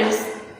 Students,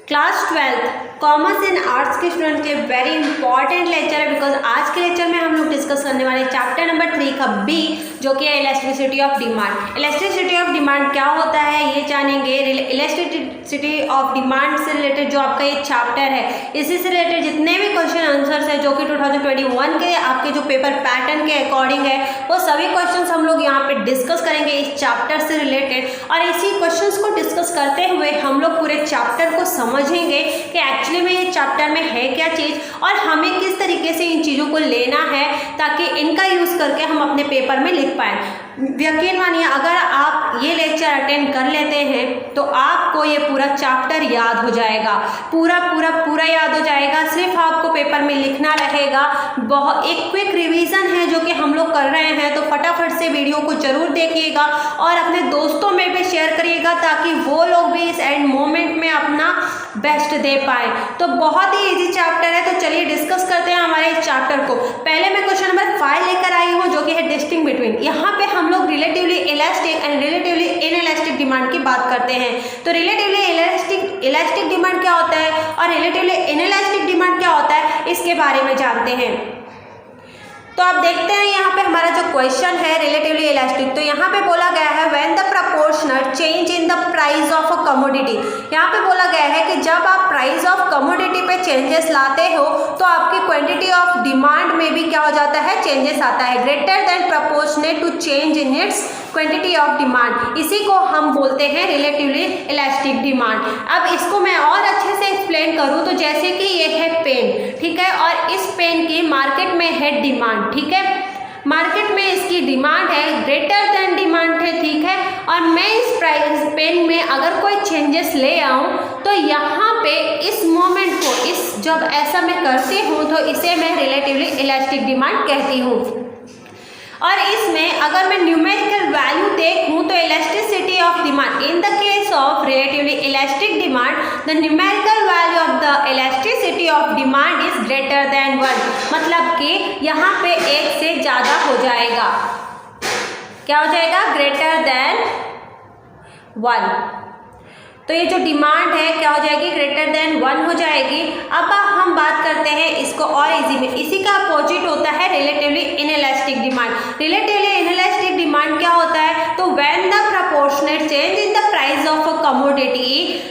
class 12 commerce and arts के student के very important lecture है, बिकॉज आज के लेक्चर में हम लोग डिस्कस करने वाले चैप्टर नंबर 3 का बी, जो कि है elasticity of demand. Elasticity of demand क्या होता है ये जानेंगे। इलास्टिसिटी ऑफ डिमांड से रिलेटेड जो आपका ये चैप्टर है, इसी से रिलेटेड जितने भी क्वेश्चन आंसर्स है जो कि 2021 के आपके जो पेपर पैटर्न के अकॉर्डिंग है, वो सभी क्वेश्चन हम लोग यहाँ पे डिस्कस करेंगे इस चैप्टर से रिलेटेड। और इसी क्वेश्चंस को डिस्कस करते हुए हम लोग पूरे चैप्टर को समझेंगे कि एक्चुअली में ये चैप्टर में है क्या चीज़ और हमें किस तरीके से इन चीज़ों को लेना है ताकि इनका यूज़ करके हम अपने पेपर में लिख पाएँ। यकीन मानिए, अगर आप ये लेक्चर अटेंड कर लेते हैं तो आपको ये पूरा चैप्टर याद हो जाएगा, पूरा याद हो जाएगा। सिर्फ आपको पेपर में लिखना रहेगा। बहुत एक क्विक रिवीजन है जो कि हम लोग कर रहे हैं, तो फटाफट से वीडियो को जरूर देखिएगा और अपने दोस्तों में भी शेयर करिएगा ताकि वो लोग भी इस एंड मोमेंट में अपना बेस्ट दे पाए। तो बहुत ही इजी चैप्टर है, तो चलिए डिस्कस करते हैं हमारे इस चैप्टर को। पहले मैं क्वेश्चन नंबर 5 लेकर आई हूँ जो कि है डिस्टिंग बिटवीन। यहाँ पे हम लोग relatively elastic and relatively inelastic demand की बात करते हैं। तो रिलेटिवली इलास्टिक डिमांड क्या होता है और रिलेटिवली इनइलास्टिक डिमांड क्या होता है, इसके बारे में जानते हैं। तो आप देखते हैं यहाँ पे हमारा जो क्वेश्चन है रिलेटिवली इलास्टिक, तो यहाँ पे बोला गया है when the proportional change in the price of a commodity. यहाँ पे बोला गया है कि जब आप प्राइस ऑफ कमोडिटी पे चेंजेस लाते हो तो आपकी क्वांटिटी ऑफ डिमांड में भी क्या हो जाता है, चेंजेस आता है। Greater than proportionate to change in its quantity of demand, इसी को हम बोलते हैं रिलेटिवली इलास्टिक डिमांड। अब इसको मैं और अच्छे से एक्सप्लेन करूँ तो जैसे कि ये है पेन, ठीक है, और इस पेन की मार्केट में है डिमांड, ठीक है, मार्केट में इसकी डिमांड है, ग्रेटर देन डिमांड है, ठीक है, और मैं इस प्राइस पेन में अगर कोई चेंजेस ले आऊँ तो यहाँ पे इस मोमेंट को जब ऐसा मैं करती हूँ तो इसे मैं रिलेटिवली इलास्टिक डिमांड कहती हूँ। और इसमें अगर मैं न्यूमेरिकल वैल्यू देखूं तो elasticity of demand in the case of relatively elastic demand the numerical value of the elasticity of demand is greater than 1, मतलब कि यहाँ पे 1 से ज़्यादा हो जाएगा। क्या हो जाएगा, ग्रेटर देन 1। तो ये जो डिमांड है क्या हो जाएगी, ग्रेटर देन 1 हो जाएगी। अब हम बात करते हैं इसको और इजी में। इसी का अपोजिट होता है relatively inelastic demand. Relatively inelastic demand क्या होता है, तो when the proportionate change in the price of a commodity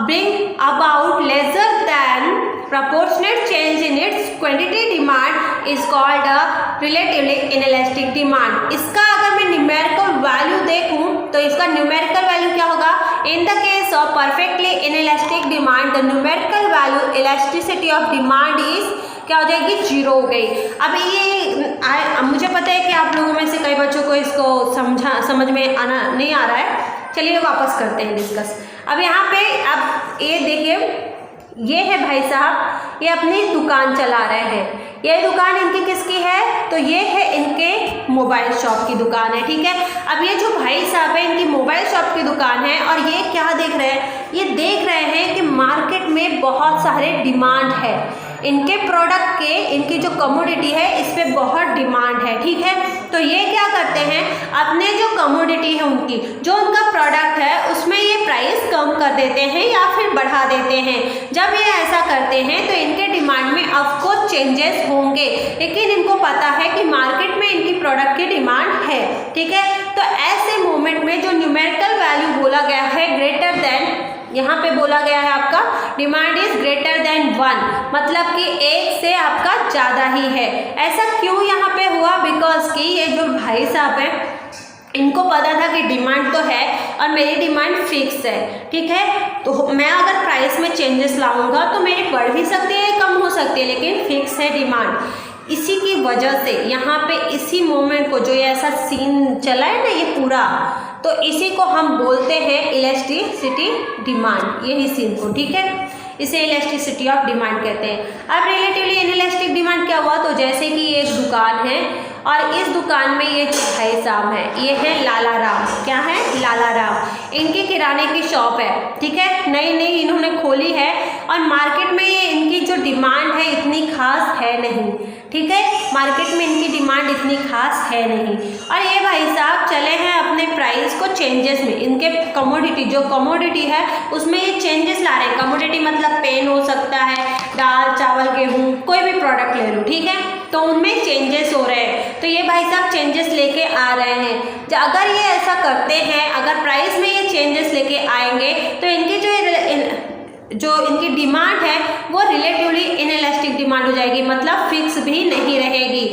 bring about lesser than proportionate change in its quantity demand is called a relatively inelastic demand। इसका अगर मैं numerical value देखूं तो इसका न्यूमेरिकल वैल्यू क्या होगा, in the case of perfectly inelastic demand the numerical value elasticity of demand is क्या हो जाएगी, 0 हो गई। अब ये मुझे पता है कि आप लोगों में से कई बच्चों को इसको समझ में नहीं आ रहा है। चलिए वापस करते हैं डिस्कस। अब यहाँ पे अब ये देखिए, ये है भाई साहब, ये अपनी दुकान चला रहे हैं। ये दुकान इनकी किसकी है, तो ये है इनके मोबाइल शॉप की दुकान है, ठीक है। अब ये जो भाई साहब है इनकी मोबाइल शॉप की दुकान है और ये क्या देख रहे हैं, ये देख रहे हैं कि मार्केट में बहुत सारे डिमांड है इनके प्रोडक्ट के, इनकी जो कमोडिटी है इस पर बहुत डिमांड है, ठीक है। तो ये क्या करते हैं, अपने जो कमोडिटी है उनकी जो उनका प्रोडक्ट है उसमें ये प्राइस कम कर देते हैं या फिर बढ़ा देते हैं। जब ये ऐसा करते हैं तो इनके डिमांड में ऑफकोर्स चेंजेस होंगे, लेकिन इनको पता है कि मार्केट में इनकी प्रोडक्ट की डिमांड है, ठीक है। तो ऐसे मोमेंट में जो न्यूमेरिकल वैल्यू बोला गया है ग्रेटर देन, यहाँ पे बोला गया है आपका डिमांड इज ग्रेटर देन 1, मतलब कि 1 से आपका ज़्यादा ही है। ऐसा क्यों यहाँ पे हुआ, बिकॉज कि ये जो भाई साहब हैं इनको पता था कि डिमांड तो है और मेरी डिमांड फिक्स है, ठीक है। तो मैं अगर प्राइस में चेंजेस लाऊंगा तो मेरी बढ़ भी सकती है कम हो सकती है, लेकिन फिक्स है डिमांड। इसी की वजह से यहाँ पे इसी मोमेंट को जो ये ऐसा सीन चला है ना ये पूरा, तो इसी को हम बोलते हैं इलास्टिसिटी डिमांड, यही सीन को, ठीक है, इसे इलास्टिसिटी ऑफ डिमांड कहते हैं। अब रिलेटिवली इनइलास्टिक डिमांड क्या हुआ, तो जैसे कि ये एक दुकान है और इस दुकान में ये जो भाई साहब हैं ये है लाला राम। क्या है? लाला राम। इनकी किराने की शॉप है, ठीक है, नई नई इन्होंने खोली है और मार्केट में ये इनकी जो डिमांड है इतनी खास है नहीं, ठीक है, मार्केट में इनकी डिमांड इतनी खास है नहीं। और ये भाई साहब चले हैं अपने प्राइस को चेंजेस में, इनके कमोडिटी जो कमोडिटी है उसमें ये चेंजेस ला रहे हैं। कमोडिटी मतलब पेन हो सकता है, दाल चावल गेहूँ कोई भी प्रोडक्ट ले लो, ठीक है, तो उनमें चेंजेस हो रहे हैं। तो ये भाई साहब चेंजेस लेके आ रहे हैं। अगर ये ऐसा करते हैं, अगर प्राइस में ये चेंजेस लेके आएंगे तो इनकी जो इनकी डिमांड है वो रिलेटिवली इनइलास्टिक डिमांड हो जाएगी, मतलब फिक्स भी नहीं रहेगी।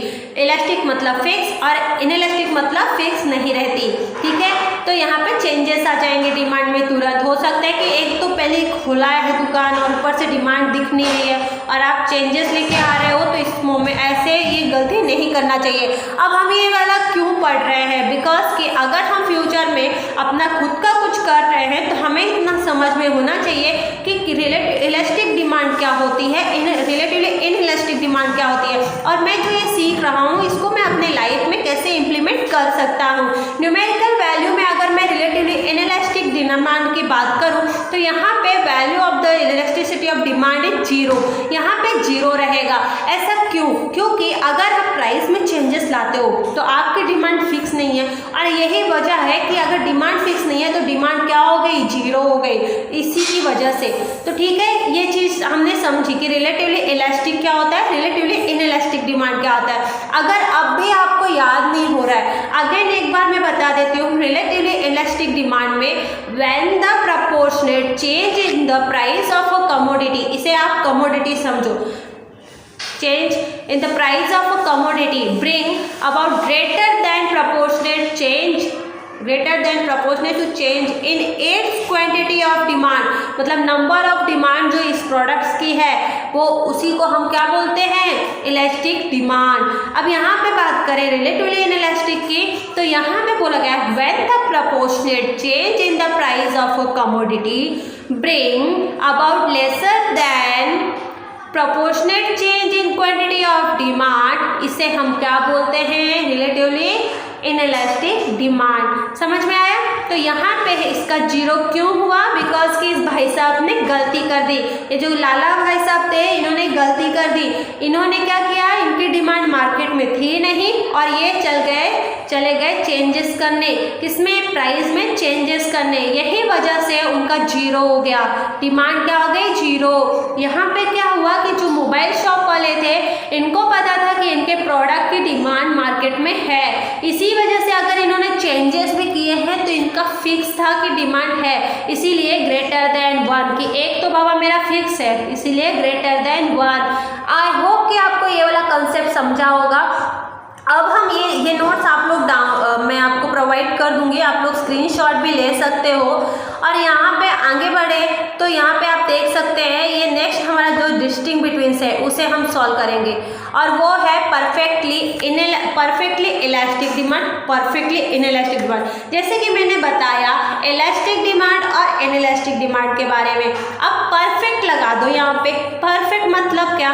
इलास्टिक मतलब फिक्स और इनइलास्टिक मतलब फिक्स नहीं रहती, ठीक है। तो यहाँ पे चेंजेस आ जाएंगे डिमांड में तुरंत। हो सकता है कि एक तो पहले खुला है दुकान और ऊपर से डिमांड दिख नहीं रही है और आप चेंजेस लेके आ रहे हो, तो इस मोमेंट ऐसे ये गलती नहीं करना चाहिए। अब हम ये वाला क्यों पढ़ रहे हैं? बिकॉज कि अगर हम फ्यूचर में अपना खुद का कुछ कर रहे हैं तो हमें इतना समझ में होना चाहिए कि इलास्टिक डिमांड क्या होती है, रिलेटिवली इनइलास्टिक डिमांड क्या होती है, और मैं जो ये सीख रहा हूँ इसको मैं अपने लाइफ में कैसे इम्प्लीमेंट कर सकता हूँ। न्यूमेरिकल वैल्यू में अगर मैं रिलेटिवली इनइलास्टिक डिमांड की बात करूँ तो यहाँ पे value of the elasticity of demand is 0, यहाँ पे 0 रहेगा। ऐसा क्यों? क्योंकि अगर आप प्राइस में चेंजेस लाते हो तो आपकी डिमांड फिक्स नहीं है, और यही वजह है कि अगर डिमांड फिक्स नहीं है तो डिमांड क्या हो गई? 0 हो गई, इसी की वजह से। तो ठीक है, ये चीज़ हमने समझी कि रिलेटिवली इलास्टिक क्या होता है, रिलेटिवली इनइलास्टिक डिमांड क्या होता है। अगर अब भी आपको याद नहीं हो रहा है, अगेन एक बार मैं बता देती हूँ। रिलेटिवली इलास्टिक डिमांड में when the proportionate change in the price of a commodity, इसे आप कमोडिटी समझो, change in the price of a commodity bring about greater than proportionate to change in its quantity of demand, मतलब number of demand जो इस products की है वो उसी को हम क्या बोलते हैं? Elastic demand. अब यहाँ पे बात करें रिलेटिवली इनइलास्टिक की, तो यहाँ पे बोला गया है when the proportionate change in the price of a commodity bring about lesser than proportionate change in quantity of demand, इसे हम क्या बोलते हैं? Relatively inelastic demand. समझ में आया? तो यहाँ पे इसका 0 क्यों हुआ? बिकॉज कि इस भाई साहब ने गलती कर दी। ये जो लाला भाई साहब थे इन्होंने गलती कर दी। इन्होंने क्या किया? इनकी डिमांड मार्केट में थी नहीं और ये चले गए चेंजेस करने, किसमें? प्राइस में चेंजेस करने। यही वजह से उनका 0 हो गया, डिमांड क्या हो गई? 0। यहाँ पे क्या हुआ कि जो मोबाइल शॉप वाले थे इनको पता था कि इनके प्रोडक्ट की डिमांड मार्केट में है, इसी वजह से अगर इन्होंने चेंजेस भी किए हैं तो इनका फिक्स था कि डिमांड है, इसीलिए ग्रेटर देन 1 कि एक तो बाबा मेरा फिक्स है, इसीलिए ग्रेटर देन 1। आई होप कि आपको ये वाला कंसेप्ट समझा होगा। अब हम ये नोट्स आप लोग मैं आपको प्रोवाइड कर दूंगी, आप लोग स्क्रीनशॉट भी ले सकते हो। और यहाँ पे आगे बढ़े तो यहाँ पे आप देख सकते हैं ये नेक्स्ट हमारा जो डिस्टिंक्ट बिटवीन्स है उसे हम सॉल्व करेंगे, और वो है perfectly elastic demand, perfectly inelastic demand. जैसे कि मैंने बताया इलास्टिक डिमांड और इनइलास्टिक डिमांड के बारे में। अब परफेक्ट लगा दो यहाँ पे। परफेक्ट मतलब क्या?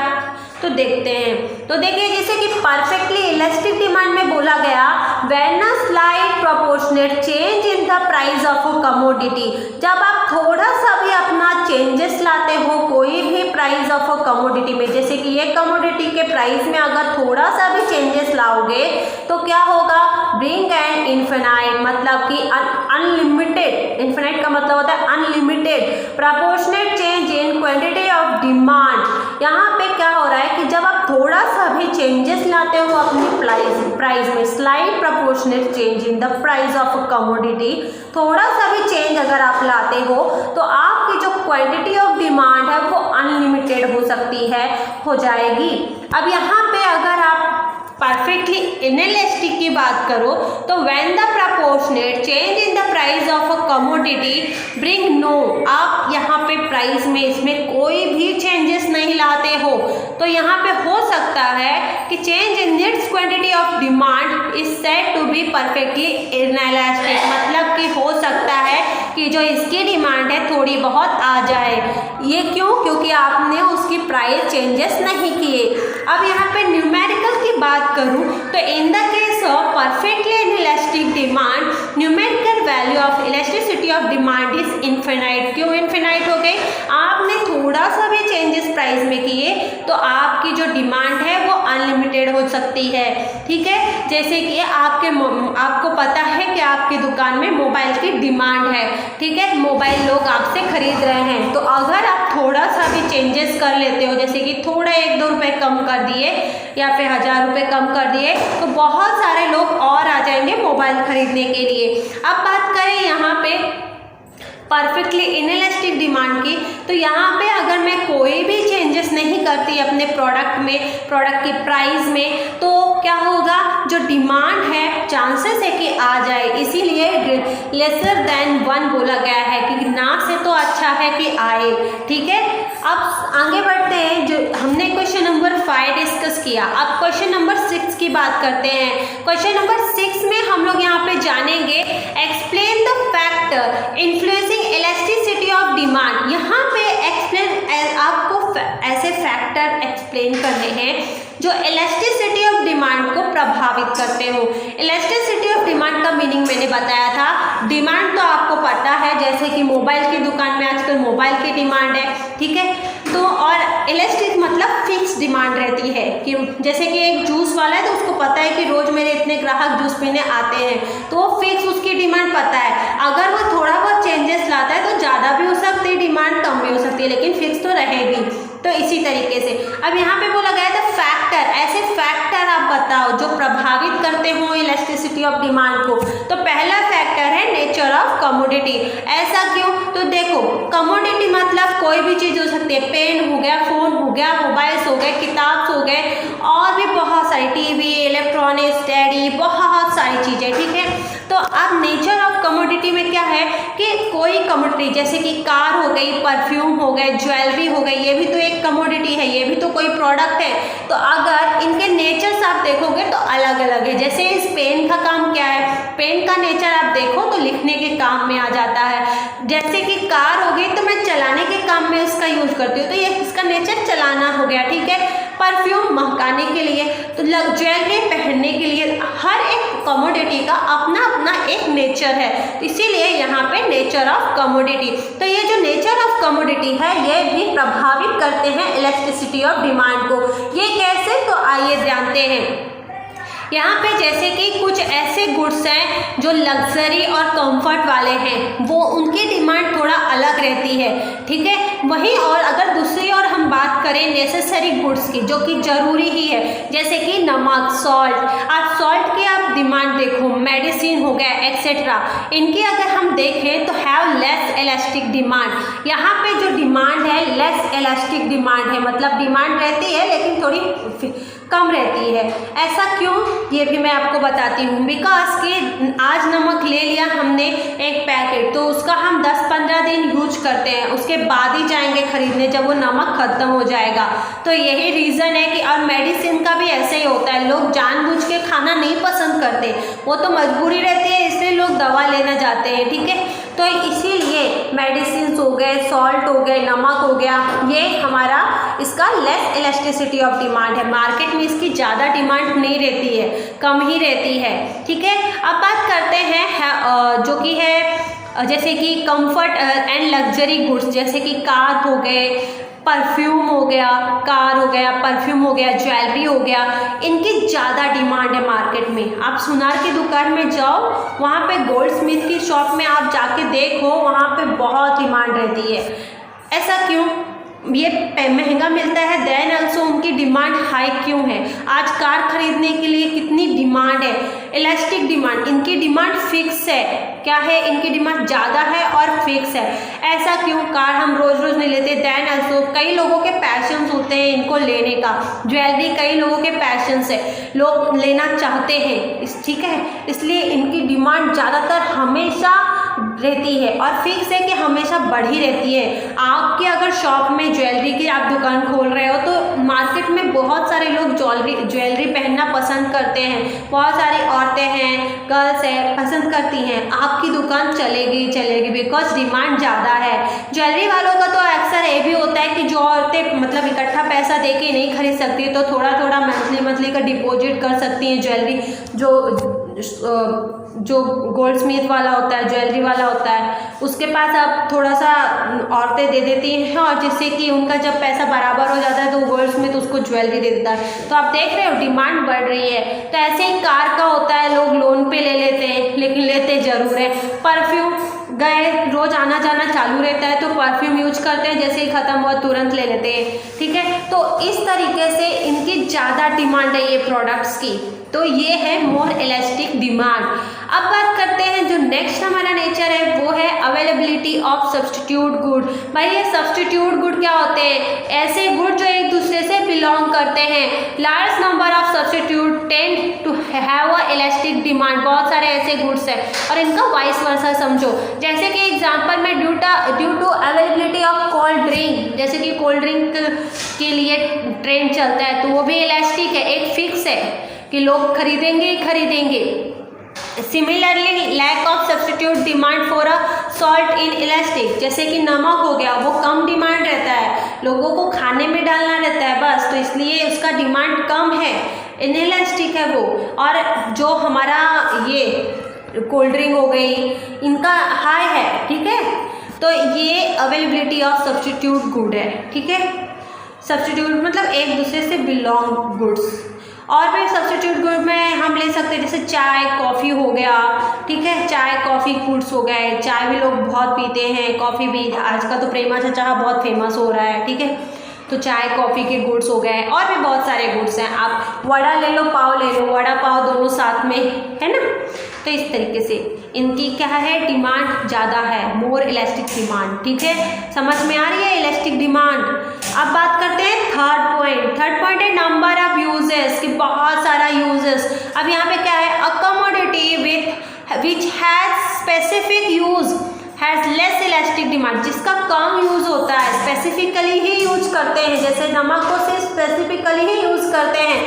तो देखते हैं। तो देखिए जैसे कि परफेक्टली इलास्टिक डिमांड में बोला गया when a slight proportionate change in the price of a commodity, जब आप थोड़ा सा भी अपना चेंजेस लाते हो कोई भी प्राइस ऑफ अ कमोडिटी में, जैसे कि ये कमोडिटी के प्राइस में अगर थोड़ा सा भी चेंजेस लाओगे तो क्या होगा? ब्रिंग एंड इन्फिनाइट, मतलब कि अनलिमिटेड, इन्फिनाइट का मतलब होता है unlimited proportionate change in quantity of demand. यहाँ पे क्या हो रहा है कि जब आप थोड़ा सा भी चेंजेस लाते हो अपनी प्राइस में, slight proportionate change in the price of a commodity, थोड़ा सा भी चेंज अगर आप लाते हो तो आपकी जो क्वांटिटी ऑफ डिमांड है वो अनलिमिटेड हो सकती है, हो जाएगी। अब यहाँ पे अगर आप परफेक्टली इनइलास्टिक की बात करो तो when the proportionate change in the price of a commodity bring no, आप यहाँ पे प्राइस में इसमें कोई भी चेंजेस नहीं लाते हो तो यहाँ पे हो सकता है कि change in needs quantity of demand is said to be perfectly inelastic, मतलब कि हो सकता है कि जो इसकी डिमांड है थोड़ी बहुत आ जाए। ये क्यों? क्योंकि आपने उसकी प्राइस चेंजेस नहीं किए। अब यहाँ पे न्यूमेरिकल की बात करूँ तो in the case of perfectly inelastic demand numerical value of elasticity of demand is infinite. क्यों इनफिनाइट हो गई? आपने थोड़ा सा भी चेंजेस प्राइस में किए तो आपकी जो डिमांड है वो अनलिमिटेड हो सकती है। ठीक है, जैसे कि आपको पता है कि आपकी दुकान में मोबाइल की डिमांड है, ठीक है, मोबाइल लोग आपसे खरीद रहे हैं, तो अगर आप थोड़ा सा भी चेंजेस कर लेते हो, जैसे कि थोड़ा 1-2 रुपये कम कर दिए या फिर 1000 रुपये कम कर दिए, तो बहुत सारे लोग और आ जाएंगे मोबाइल खरीदने के लिए। अब बात करें यहाँ पे परफेक्टली इनएलास्टिक डिमांड की, तो यहाँ पे अगर मैं कोई भी चेंजेस नहीं करती अपने प्रोडक्ट में, प्रोडक्ट की प्राइस में, तो क्या होगा, जो डिमांड है चांसेस है कि आ जाए, इसीलिए लेसर देन 1 बोला गया है कि ना से तो अच्छा है कि आए। ठीक है, अब आगे बढ़ते हैं। जो हमने क्वेश्चन नंबर 5 डिस्कस किया, अब क्वेश्चन नंबर 6 की बात करते हैं। क्वेश्चन नंबर 6 में हम लोग यहाँ पे जानेंगे explain the factor influencing elasticity of demand. यहाँ पे आपको ऐसे फैक्टर एक्सप्लेन करने हैं जो इलास्टिसिटी ऑफ डिमांड को प्रभावित करते हो। इलास्टिसिटी ऑफ डिमांड का मीनिंग मैंने बताया था। डिमांड तो आपको पता है, जैसे कि मोबाइल की दुकान में आजकल मोबाइल की डिमांड है, ठीक है, तो और इलास्टिक मतलब फिक्स डिमांड रहती है कि जैसे कि एक जूस वाला है तो उसको पता है कि रोज मेरे इतने ग्राहक जूस पीने आते हैं, तो वो फिक्स उसकी डिमांड पता है। अगर वो थोड़ा बहुत चेंजेस लाता है तो ज़्यादा भी हो सकती है डिमांड, कम भी हो सकती है, लेकिन फिक्स तो रहेगी। तो इसी तरीके से अब यहाँ पे बोला गया था फैक्टर, ऐसे फैक्टर आप बताओ जो प्रभावित करते हो इलास्टिसिटी ऑफ डिमांड को। तो पहला फैक्टर है नेचर ऑफ कमोडिटी। ऐसा क्यों? तो देखो, कमोडिटी मतलब कोई भी चीज़ हो सकती है, पेन हो गया, फ़ोन हो गया, मोबाइल्स हो गए, किताब हो गए, और भी बहुत सारी, टीवी, इलेक्ट्रॉनिक्स, स्टडी, बहुत सारी चीज़ें। ठीक है, तो अब नेचर ऑफ कमोडिटी में क्या है कि कोई कमोडिटी जैसे कि कार हो गई, परफ्यूम हो गए, ज्वेलरी हो गई, ये भी तो एक कमोडिटी है, ये भी तो कोई प्रोडक्ट है। तो अगर इनके नेचर्स आप देखोगे तो अलग अलग है। जैसे इस पेन का काम क्या है, पेन का नेचर आप देखो तो लिखने के काम में आ जाता है। जैसे कि कार हो गई तो मैं चलाने के काम में इसका यूज करती हूँ, तो ये इसका नेचर चलाना हो गया। ठीक है, परफ्यूम महकाने के लिए, तो ज्वेलरी पहनने के लिए, हर एक कमोडिटी का अपना अपना एक नेचर है, इसीलिए यहाँ पे नेचर ऑफ कमोडिटी। तो ये जो नेचर ऑफ कमोडिटी है ये भी प्रभावित करते हैं इलास्टिसिटी ऑफ डिमांड को। ये कैसे? तो आइए जानते हैं। यहाँ पे जैसे कि कुछ ऐसे गुड्स हैं जो लग्जरी और कंफर्ट वाले हैं, वो उनकी डिमांड थोड़ा अलग रहती है। ठीक है, वहीं और अगर दूसरी ओर हम बात करें नेसेसरी गुड्स की जो कि ज़रूरी ही है, जैसे कि नमक, सॉल्ट, आप सॉल्ट की आप डिमांड देखो, मेडिसिन हो गया एक्सेट्रा, इनकी अगर हम देखें तो हैव लेस इलास्टिक डिमांड। यहाँ पे जो डिमांड है लेस इलास्टिक डिमांड है, मतलब डिमांड रहती है लेकिन थोड़ी कम रहती है। ऐसा क्यों, ये भी मैं आपको बताती हूँ। बिकॉज कि आज नमक ले लिया हमने एक पैकेट, तो उसका हम 10-15 दिन यूज करते हैं, उसके बाद ही जाएंगे खरीदने जब वो नमक खत्म हो जाएगा। तो यही रीज़न है कि और मेडिसिन का भी ऐसे ही होता है, लोग जानबूझ के खाना नहीं पसंद करते, वो तो मजबूरी रहती है, इसलिए लोग दवा लेना जाते हैं। ठीक है, तो इसीलिए मेडिसिन हो गए, सॉल्ट हो गए, नमक हो गया, ये हमारा इसका लेस इलास्टिसिटी ऑफ डिमांड है। मार्केट में इसकी ज़्यादा डिमांड नहीं रहती है, कम ही रहती है। ठीक है, अब बात करते हैं जो कि है जैसे कि कंफर्ट एंड लग्जरी गुड्स, जैसे कि कार हो गए, परफ्यूम हो गया, कार हो गया, परफ्यूम हो गया, ज्वेलरी हो गया, इनकी ज़्यादा डिमांड है मार्केट में। आप सुनार की दुकान में जाओ, वहाँ पे गोल्ड स्मिथ की शॉप में आप जाके देखो, वहाँ पे बहुत डिमांड रहती है। ऐसा क्यों? ये महंगा मिलता है, देन ऑल्सो उनकी डिमांड हाई क्यों है? आज कार खरीदने के लिए कितनी डिमांड है, इलास्टिक डिमांड, इनकी डिमांड फिक्स है। क्या है? इनकी डिमांड ज़्यादा है और फिक्स है। ऐसा क्यों? कार हम रोज़ रोज़ नहीं लेते, देन ऑल्सो कई लोगों के पैशंस होते हैं इनको लेने का। ज्वेलरी कई लोगों के पैशंस है, लोग लेना चाहते हैं, ठीक है, इसलिए इनकी डिमांड ज़्यादातर हमेशा रहती है और फिक्स है कि हमेशा बढ़ी रहती है। आपके अगर शॉप में ज्वेलरी की आप दुकान खोल रहे हो तो मार्केट में बहुत सारे लोग ज्वेलरी पहनना पसंद करते हैं, बहुत सारी औरतें हैं, गर्ल्स हैं, पसंद करती हैं। आपकी दुकान चलेगी बिकॉज डिमांड ज़्यादा है। ज्वेलरी वालों का तो अक्सर ये भी होता है कि जो औरतें मतलब इकट्ठा पैसा दे के नहीं खरीद सकती तो थोड़ा थोड़ा मंथली का डिपॉजिट कर सकती हैं। ज्वेलरी जो गोल्ड स्मिथ वाला होता है, ज्वेलरी वाला होता है, उसके पास आप थोड़ा सा औरतें दे देती हैं और जिससे कि उनका जब पैसा बराबर हो जाता है तो गोल्ड स्मिथ उसको ज्वेलरी दे देता है। तो आप देख रहे हो डिमांड बढ़ रही है। तो ऐसे ही कार का होता है, लोग लोन पे ले लेते हैं लेकिन लेते ज़रूर है। परफ्यूम गए रोज आना जाना चालू रहता है तो परफ्यूम यूज करते हैं, जैसे ही ख़त्म हुआ तुरंत ले लेते हैं, ठीक है। तो इस तरीके से इनकी ज़्यादा डिमांड है ये प्रोडक्ट्स की। तो ये है मोर इलास्टिक डिमांड। अब बात करते हैं जो नेक्स्ट हमारा नेचर है वो है अवेलेबिलिटी ऑफ सब्स्टिट्यूट गुड। भाई ये सब्स्टिट्यूट गुड क्या होते हैं? ऐसे गुड जो एक दूसरे से बिलोंग करते हैं। Large number of substitute tend to have a elastic demand. बहुत सारे ऐसे गुड्स हैं और इनका वाइस वर्सा समझो। जैसे कि एग्जांपल में due to availability of cold drink, जैसे कि कोल्ड ड्रिंक के लिए ट्रेंड चलता है तो वो भी इलास्टिक है, एक फिक्स है कि लोग खरीदेंगे। Similarly lack of substitute demand for a salt in elastic, जैसे कि नमक हो गया वो कम डिमांड रहता है, लोगों को खाने में डालना रहता है बस, तो इसलिए उसका डिमांड कम है, इनइलास्टिक है वो। और जो हमारा ये कोल्ड ड्रिंक हो गई इनका हाई है, ठीक है। तो ये अवेलेबिलिटी ऑफ सब्स्टिट्यूट गुड है, ठीक है। सब्स्टिट्यूट मतलब एक दूसरे से बिलोंग गुड्स। और फिर सब्स्टिट्यूट गुड में हम ले सकते हैं जैसे चाय कॉफ़ी हो गया, ठीक है। चाय कॉफ़ी गुड्स हो गए, चाय भी लोग बहुत पीते हैं, कॉफ़ी भी आजकल तो प्रेमा चाचा बहुत फेमस हो रहा है, ठीक है। तो चाय कॉफ़ी के गुड्स हो गए और भी बहुत सारे गुड्स हैं। आप वड़ा ले लो, पाव ले लो, वड़ा पाव दोनों साथ में है ना। तो इस तरीके से इनकी क्या है डिमांड ज़्यादा है, मोर इलास्टिक डिमांड, ठीक है। समझ में आ रही है इलास्टिक डिमांड। अब बात करते हैं थर्ड पॉइंट है नंबर ऑफ यूजेस, कि बहुत सारा यूजेस। अब यहाँ पे क्या है, a commodity which has specific use has less elastic demand, जिसका कम यूज़ होता है, स्पेसिफिकली ही यूज करते हैं, जैसे नमक को से स्पेसिफिकली ही यूज़ करते हैं,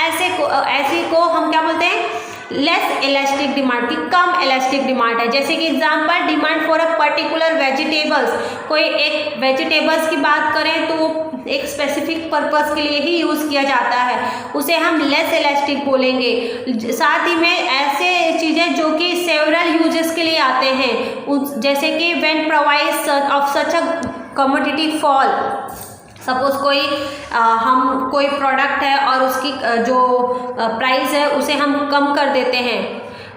ऐसे को हम क्या बोलते हैं, लेस इलास्टिक डिमांड, की कम इलास्टिक डिमांड है। जैसे कि example demand for a particular vegetables, कोई एक वेजिटेबल्स की बात करें तो एक स्पेसिफिक पर्पस के लिए ही यूज़ किया जाता है, उसे हम लेस इलास्टिक बोलेंगे। साथ ही में ऐसे चीज़ें जो कि सेवरल यूजेस के लिए आते हैं, जैसे कि when provides of such a commodity fall, suppose कोई प्रोडक्ट है और उसकी जो प्राइस है उसे हम कम कर देते हैं,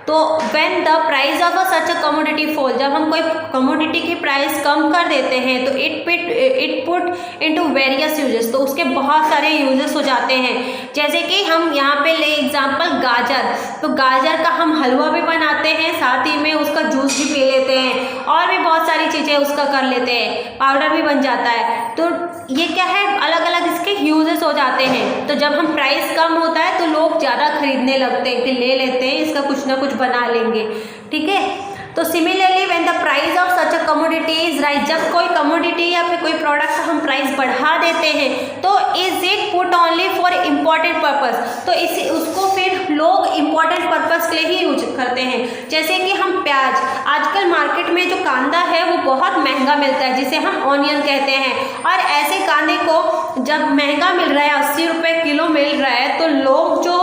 तो when the price of such a commodity fall, जब हम कोई कमोडिटी की प्राइस कम कर देते हैं तो it put into various uses, तो उसके बहुत सारे यूजेस हो जाते हैं। जैसे कि हम यहाँ पे ले एग्जांपल गाजर, तो गाजर का हम हलवा भी बनाते हैं, साथ ही में उसका जूस भी पी लेते हैं और भी बहुत सारी चीज़ें उसका कर लेते हैं, पाउडर भी बन जाता है। तो ये क्या है, अलग अलग इसके यूजेस हो जाते हैं। तो जब हम प्राइस कम होता है तो लोग ज़्यादा खरीदने लगते हैं कि ले लेते हैं, इसका कुछ ना कुछ बना लेंगे, ठीक है। तो similarly when the price of such a commodity is rise, जब कोई कमोडिटी या फिर कोई प्रोडक्ट का हम प्राइस बढ़ा देते हैं तो is it put only for important purpose, तो इसे उसको फिर लोग इम्पॉर्टेंट पर्पस के लिए ही यूज करते हैं। जैसे कि हम प्याज, आजकल मार्केट में जो कांदा है वो बहुत महंगा मिलता है, जिसे हम ऑनियन कहते हैं, और ऐसे कांदे को जब महंगा मिल रहा है, 80 रुपये किलो मिल रहा है, तो लोग जो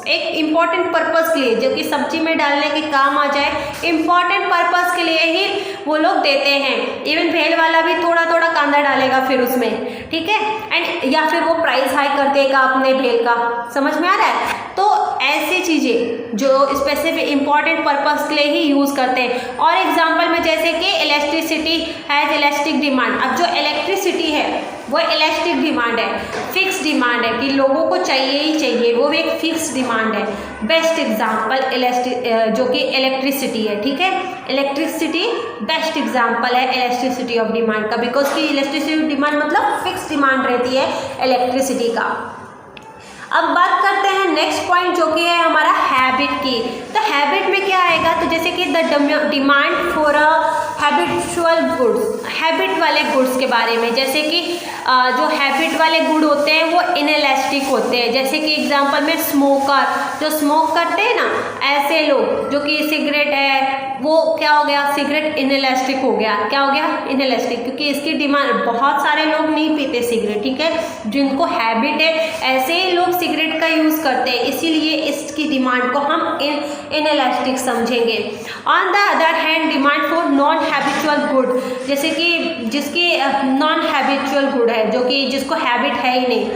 एक इम्पॉर्टेंट पर्पस के लिए, जो कि सब्जी में डालने के काम आ जाए, इम्पॉर्टेंट पर्पस के लिए ही वो लोग देते हैं। इवन भेल वाला भी थोड़ा थोड़ा कांदा डालेगा फिर उसमें, ठीक है, एंड या फिर वो प्राइस हाई कर देगा अपने भेल का, समझ में आ रहा है। तो ऐसी चीज़ें जो स्पेसिफिक इम्पॉर्टेंट पर्पस के लिए ही यूज़ करते हैं। और एग्जांपल में जैसे कि इलेक्ट्रिसिटी हैज़ इलास्टिक डिमांड, अब जो इलेक्ट्रिसिटी है वो इलास्टिक डिमांड है, फिक्स डिमांड है कि लोगों को चाहिए ही चाहिए, वो भी एक फिक्स डिमांड है। बेस्ट एग्जांपल जो कि इलेक्ट्रिसिटी है, ठीक है, इलेक्ट्रिसिटी बेस्ट एग्जांपल है इलेक्ट्रिसिटी ऑफ डिमांड का, बिकॉज की इलेक्ट्रिसिटी डिमांड मतलब फिक्स डिमांड रहती है इलेक्ट्रिसिटी का। अब बात करते हैं नेक्स्ट पॉइंट जो कि है हमारा हैबिट की। तो तो हैबिट में क्या आएगा, तो जैसे कि the demand for a habitual goods, habit वाले गुड्स के बारे में, जैसे कि जो हैबिट वाले गुड होते हैं वो इनएलास्टिक होते हैं। जैसे कि एग्जांपल में स्मोकर, जो स्मोक करते हैं ना ऐसे लोग, जो कि सिगरेट है वो क्या हो गया, सिगरेट इनएलास्टिक हो गया। क्या हो गया, इनएलास्टिक, क्योंकि इसकी डिमांड, बहुत सारे लोग नहीं पीते सिगरेट, ठीक है, जिनको हैबिट है ऐसे ही लोग सिगरेट का यूज़ करते हैं, इसीलिए इसकी डिमांड को हम इनएलास्टिक समझेंगे। On the other hand demand for non habitual good, जैसे कि जिसकी नॉन हैबिचुअल गुड है, जो कि जिसको हैबिट है ही नहीं,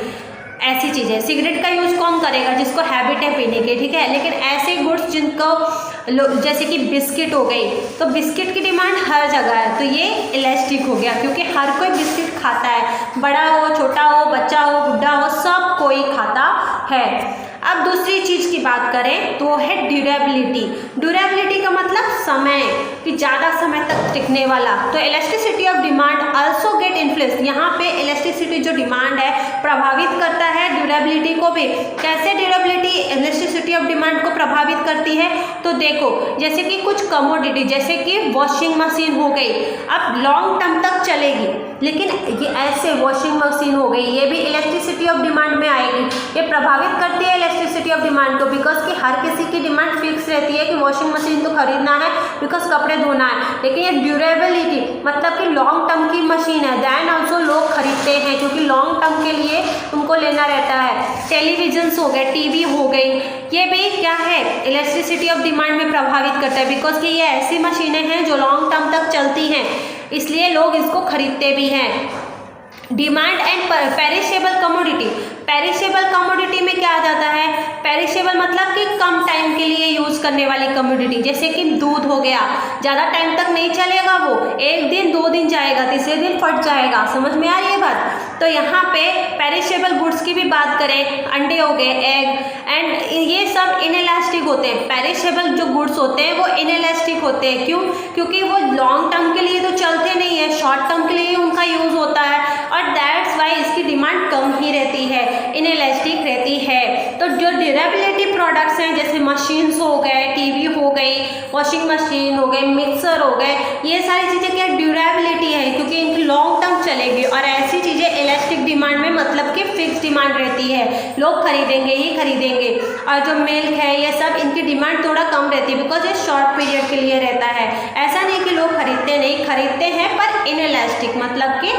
ऐसी चीज़ें, सिगरेट का यूज़ कौन करेगा, जिसको हैबिट है पीने की, ठीक है। लेकिन ऐसे गुड्स जिनको जैसे कि बिस्किट हो गई, तो बिस्किट की डिमांड हर जगह है, तो ये इलास्टिक हो गया, क्योंकि हर कोई बिस्किट खाता है, बड़ा हो छोटा हो, बच्चा हो बुढ़ा हो, सब कोई खाता है। अब दूसरी चीज़ की बात करें तो है ड्यूरेबिलिटी। ड्यूरेबिलिटी का मतलब समय, कि ज़्यादा समय तक टिकने वाला। तो elasticity of demand also get influence, यहाँ पे इलास्टिसिटी जो डिमांड है प्रभावित करता है ड्यूरेबिलिटी को भी। कैसे ड्यूरेबिलिटी इलास्टिसिटी ऑफ डिमांड को प्रभावित करती है, तो देखो जैसे कि कुछ कमोडिटी, जैसे कि वॉशिंग मशीन हो गई, अब लॉन्ग टर्म तक चलेगी, लेकिन ये ऐसे वॉशिंग मशीन हो गई, ये भी इलेक्ट्रिसिटी ऑफ डिमांड में आएगी, ये प्रभावित करती है इलेक्ट्रिसिटी ऑफ डिमांड को, बिकॉज कि हर किसी की डिमांड फिक्स रहती है कि वॉशिंग मशीन तो खरीदना है बिकॉज कपड़े धोना है। लेकिन ये ड्यूरेबिलिटी मतलब कि लॉन्ग टर्म की मशीन है, दैन ऑल्सो लोग खरीदते हैं क्योंकि लॉन्ग टर्म के लिए तुमको लेना रहता है। टेलीविजन्स हो गए, टीवी हो गई, ये भी क्या है, इलेक्ट्रिसिटी ऑफ डिमांड में प्रभावित करता है, बिकॉज कि ये ऐसी मशीनें हैं जो लॉन्ग टर्म तक चलती हैं, इसलिए लोग इसको खरीदते भी हैं। Demand and perishable commodity, perishable commodity में क्या आ जाता है, पेरिशेबल मतलब कि कम टाइम के लिए यूज़ करने वाली कमोडिटी, जैसे कि दूध हो गया, ज़्यादा टाइम तक नहीं चलेगा, वो 1 दिन 2 दिन जाएगा, तीसरे दिन फट जाएगा। समझ में आ रही है बात। तो यहाँ पे पेरिशेबल गुड्स की भी बात करें, अंडे हो गए, एग एंड ये सब इनएलास्टिक होते हैं। पेरिशेबल जो गुड्स होते हैं वो इनएलास्टिक होते हैं, क्यों, क्योंकि वो लॉन्ग टर्म के लिए तो चलते नहीं है, शॉर्ट टर्म के लिए उनका यूज़ होता है, और दैट्स वाई इसकी डिमांड कम ही रहती है, इनएलास्टिक रहती है। तो जो ड्यूरेबिलिटी प्रोडक्ट्स हैं, जैसे मशीन्स हो गए, टीवी हो गई, वॉशिंग मशीन हो गई, मिक्सर हो गए, ये सारी चीज़ें क्या ड्यूरेबिलिटी है, क्योंकि इनकी लॉन्ग टर्म चलेगी, और ऐसी चीज़ें इलास्टिक डिमांड में मतलब कि फिक्स डिमांड रहती है, लोग खरीदेंगे ही खरीदेंगे। और जो मिल्क है ये सब, इनकी डिमांड थोड़ा कम रहती है, बिकॉज ये शॉर्ट पीरियड के लिए रहता है। ऐसा नहीं कि लोग खरीदते नहीं, खरीदते हैं, पर इनएलास्टिक मतलब कि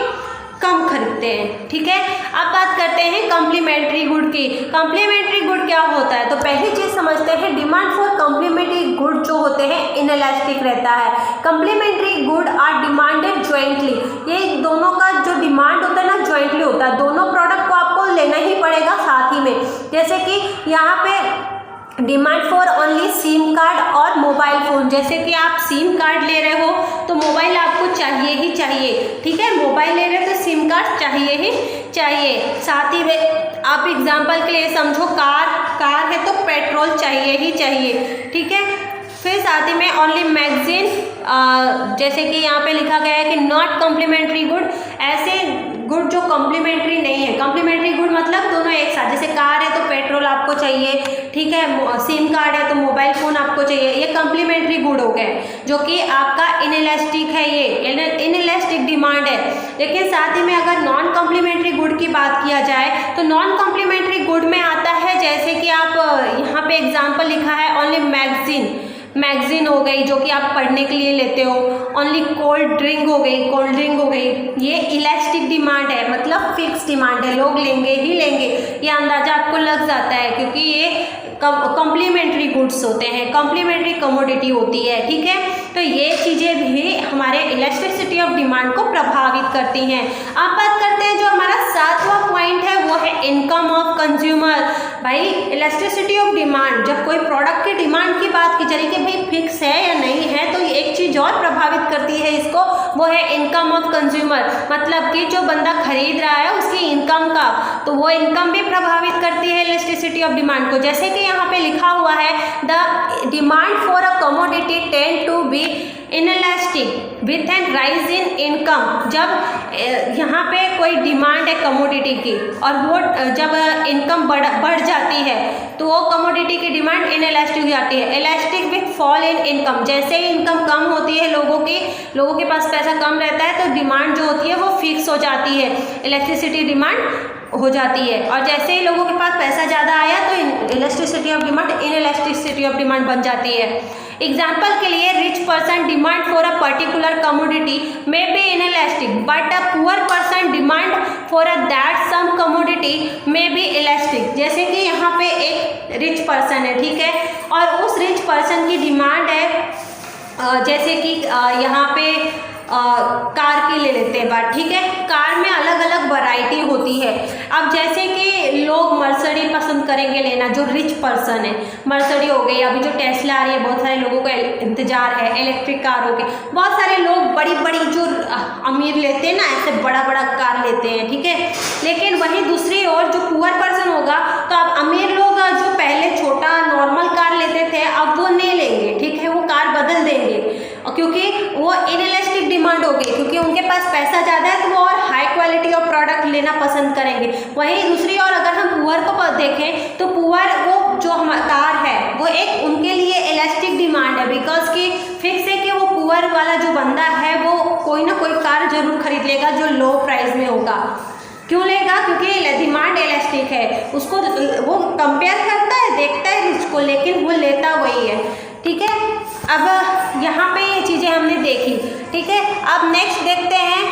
कम खरीदते हैं, ठीक है। अब बात करते हैं कॉम्प्लीमेंट्री गुड की। कॉम्प्लीमेंट्री गुड क्या होता है, तो पहली चीज समझते हैं, डिमांड फॉर कॉम्प्लीमेंट्री गुड जो होते हैं इनएलास्टिक रहता है। Complementary good are demanded jointly, ये दोनों का जो डिमांड होता है ना ज्वाइंटली होता है, दोनों प्रोडक्ट को आपको लेना ही पड़ेगा साथ ही में। जैसे कि यहाँ पे demand for only SIM card और मोबाइल फ़ोन, जैसे कि आप सिम कार्ड ले रहे हो तो मोबाइल आपको चाहिए ही चाहिए, ठीक है, मोबाइल ले रहे हो तो सिम कार्ड चाहिए ही चाहिए। साथ ही में आप एग्जांपल के लिए समझो, कार है तो पेट्रोल चाहिए ही चाहिए, ठीक है। फिर साथ ही में ओनली मैगजीन, जैसे कि यहाँ पे लिखा गया है कि नॉट कॉम्प्लीमेंट्री गुड, ऐसे गुड जो कॉम्प्लीमेंट्री नहीं है। कॉम्प्लीमेंट्री गुड मतलब दोनों एक साथ, जैसे कार है तो पेट्रोल आपको चाहिए, ठीक है, सिम कार्ड है तो मोबाइल फ़ोन आपको चाहिए, ये कॉम्प्लीमेंट्री गुड हो गए, जो कि आपका इनएलास्टिक है, ये इनएलास्टिक डिमांड है। लेकिन साथ ही में अगर नॉन कॉम्प्लीमेंट्री गुड की बात किया जाए तो नॉन कॉम्प्लीमेंट्री गुड में आता है, जैसे कि आप यहाँ पे एग्जाम्पल लिखा है ओनली मैगजीन हो गई, जो कि आप पढ़ने के लिए लेते हो, ओनली कोल्ड ड्रिंक हो गई, ये इलास्टिक डिमांड है, मतलब फिक्स डिमांड है, लोग लेंगे ही लेंगे, ये अंदाजा आपको लग जाता है, क्योंकि ये कॉम्प्लीमेंट्री गुड्स होते हैं, कॉम्प्लीमेंट्री कमोडिटी होती है, ठीक है। तो ये चीज़ें भी हमारे इलास्टिसिटी ऑफ डिमांड को प्रभावित करती हैं। अब बात करते हैं जो हमारा 7वां पॉइंट है, वो है इनकम ऑफ कंज्यूमर। भाई इलास्टिसिटी ऑफ डिमांड, जब कोई प्रोडक्ट की डिमांड की बात की जा रही है कि भाई फिक्स है या नहीं है, तो एक चीज़ और प्रभावित करती है इसको, वो है इनकम ऑफ कंज्यूमर, मतलब कि जो बंदा खरीद रहा है उसकी इनकम का, तो वो इनकम भी प्रभावित करती है इलास्टिसिटी ऑफ डिमांड को। जैसे कि यहाँ पे लिखा हुआ है, the demand for a commodity tend to be inelastic with an rise in income, जब यहाँ पे कोई डिमांड है कमोडिटी की और वो जब इनकम बढ़ जाती है तो वो कमोडिटी की डिमांड इनएलास्टिक हो जाती है। Elastic with fall in income, जैसे ही इनकम कम होती है लोगों के पास पैसा कम रहता है तो डिमांड जो होती है वो फिक्स हो जाती है, इलेक्ट्रिसिटी डिमांड हो जाती है। और जैसे ही लोगों के पास पैसा ज़्यादा आया तो elasticity of demand inelasticity of demand बन जाती है। एग्जाम्पल के लिए rich person demand for a particular commodity may be inelastic but a poor person demand for a that some commodity may be elastic. जैसे कि यहाँ पे एक रिच पर्सन है, ठीक है, और उस रिच पर्सन की डिमांड है जैसे कि यहाँ पे कार की ले लेते हैं बात, ठीक है। कार में अलग अलग वैरायटी होती है। अब जैसे कि लोग मर्सिडी पसंद करेंगे लेना, जो रिच पर्सन है, मर्सिडी हो गई, अभी जो टेस्ला आ रही है, बहुत सारे लोगों का इंतजार है, इलेक्ट्रिक कार हो गई, बहुत सारे लोग बड़ी बड़ी जो अमीर लेते हैं ना, ऐसे बड़ा बड़ा कार लेते हैं, ठीक है। लेकिन वहीं दूसरी ओर जो पुअर पर्सन होगा, तो अब अमीर लोग जो पहले छोटा नॉर्मल कार लेते थे अब वो नहीं लेंगे, ठीक है, वो कार बदल देंगे क्योंकि वो इनएलास्टिक डिमांड हो गई, क्योंकि उनके पास पैसा ज़्यादा है तो वो और हाई क्वालिटी ऑफ प्रोडक्ट लेना पसंद करेंगे। वहीं दूसरी ओर अगर हम पुअर को देखें तो पुअर वो जो हम कार है वो एक उनके लिए इलास्टिक डिमांड है, बिकॉज कि फिक्स है कि वो पुअर वाला जो बंदा है वो कोई ना कोई कार जरूर खरीद लेगा जो लो प्राइस में होगा। क्यों लेगा? क्योंकि डिमांड इलास्टिक है, उसको वो कंपेयर करता है, देखता है रिच को, लेकिन वो लेता वही है, ठीक है। अब यहाँ पे ये चीज़ें हमने देखी, ठीक है। अब नेक्स्ट देखते हैं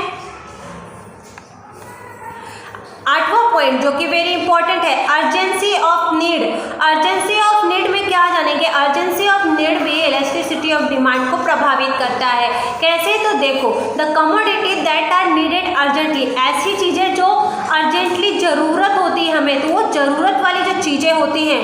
8वां पॉइंट जो कि वेरी इंपॉर्टेंट है, urgency of need. Urgency of need में क्या जानेंगे? अर्जेंसी ऑफ नीड भी इलास्टिसिटी ऑफ डिमांड को प्रभावित करता है। कैसे? तो देखो, the commodity that are needed urgently, ऐसी चीज़ें जो अर्जेंटली ज़रूरत होती है हमें, तो वो ज़रूरत वाली जो चीज़ें होती हैं,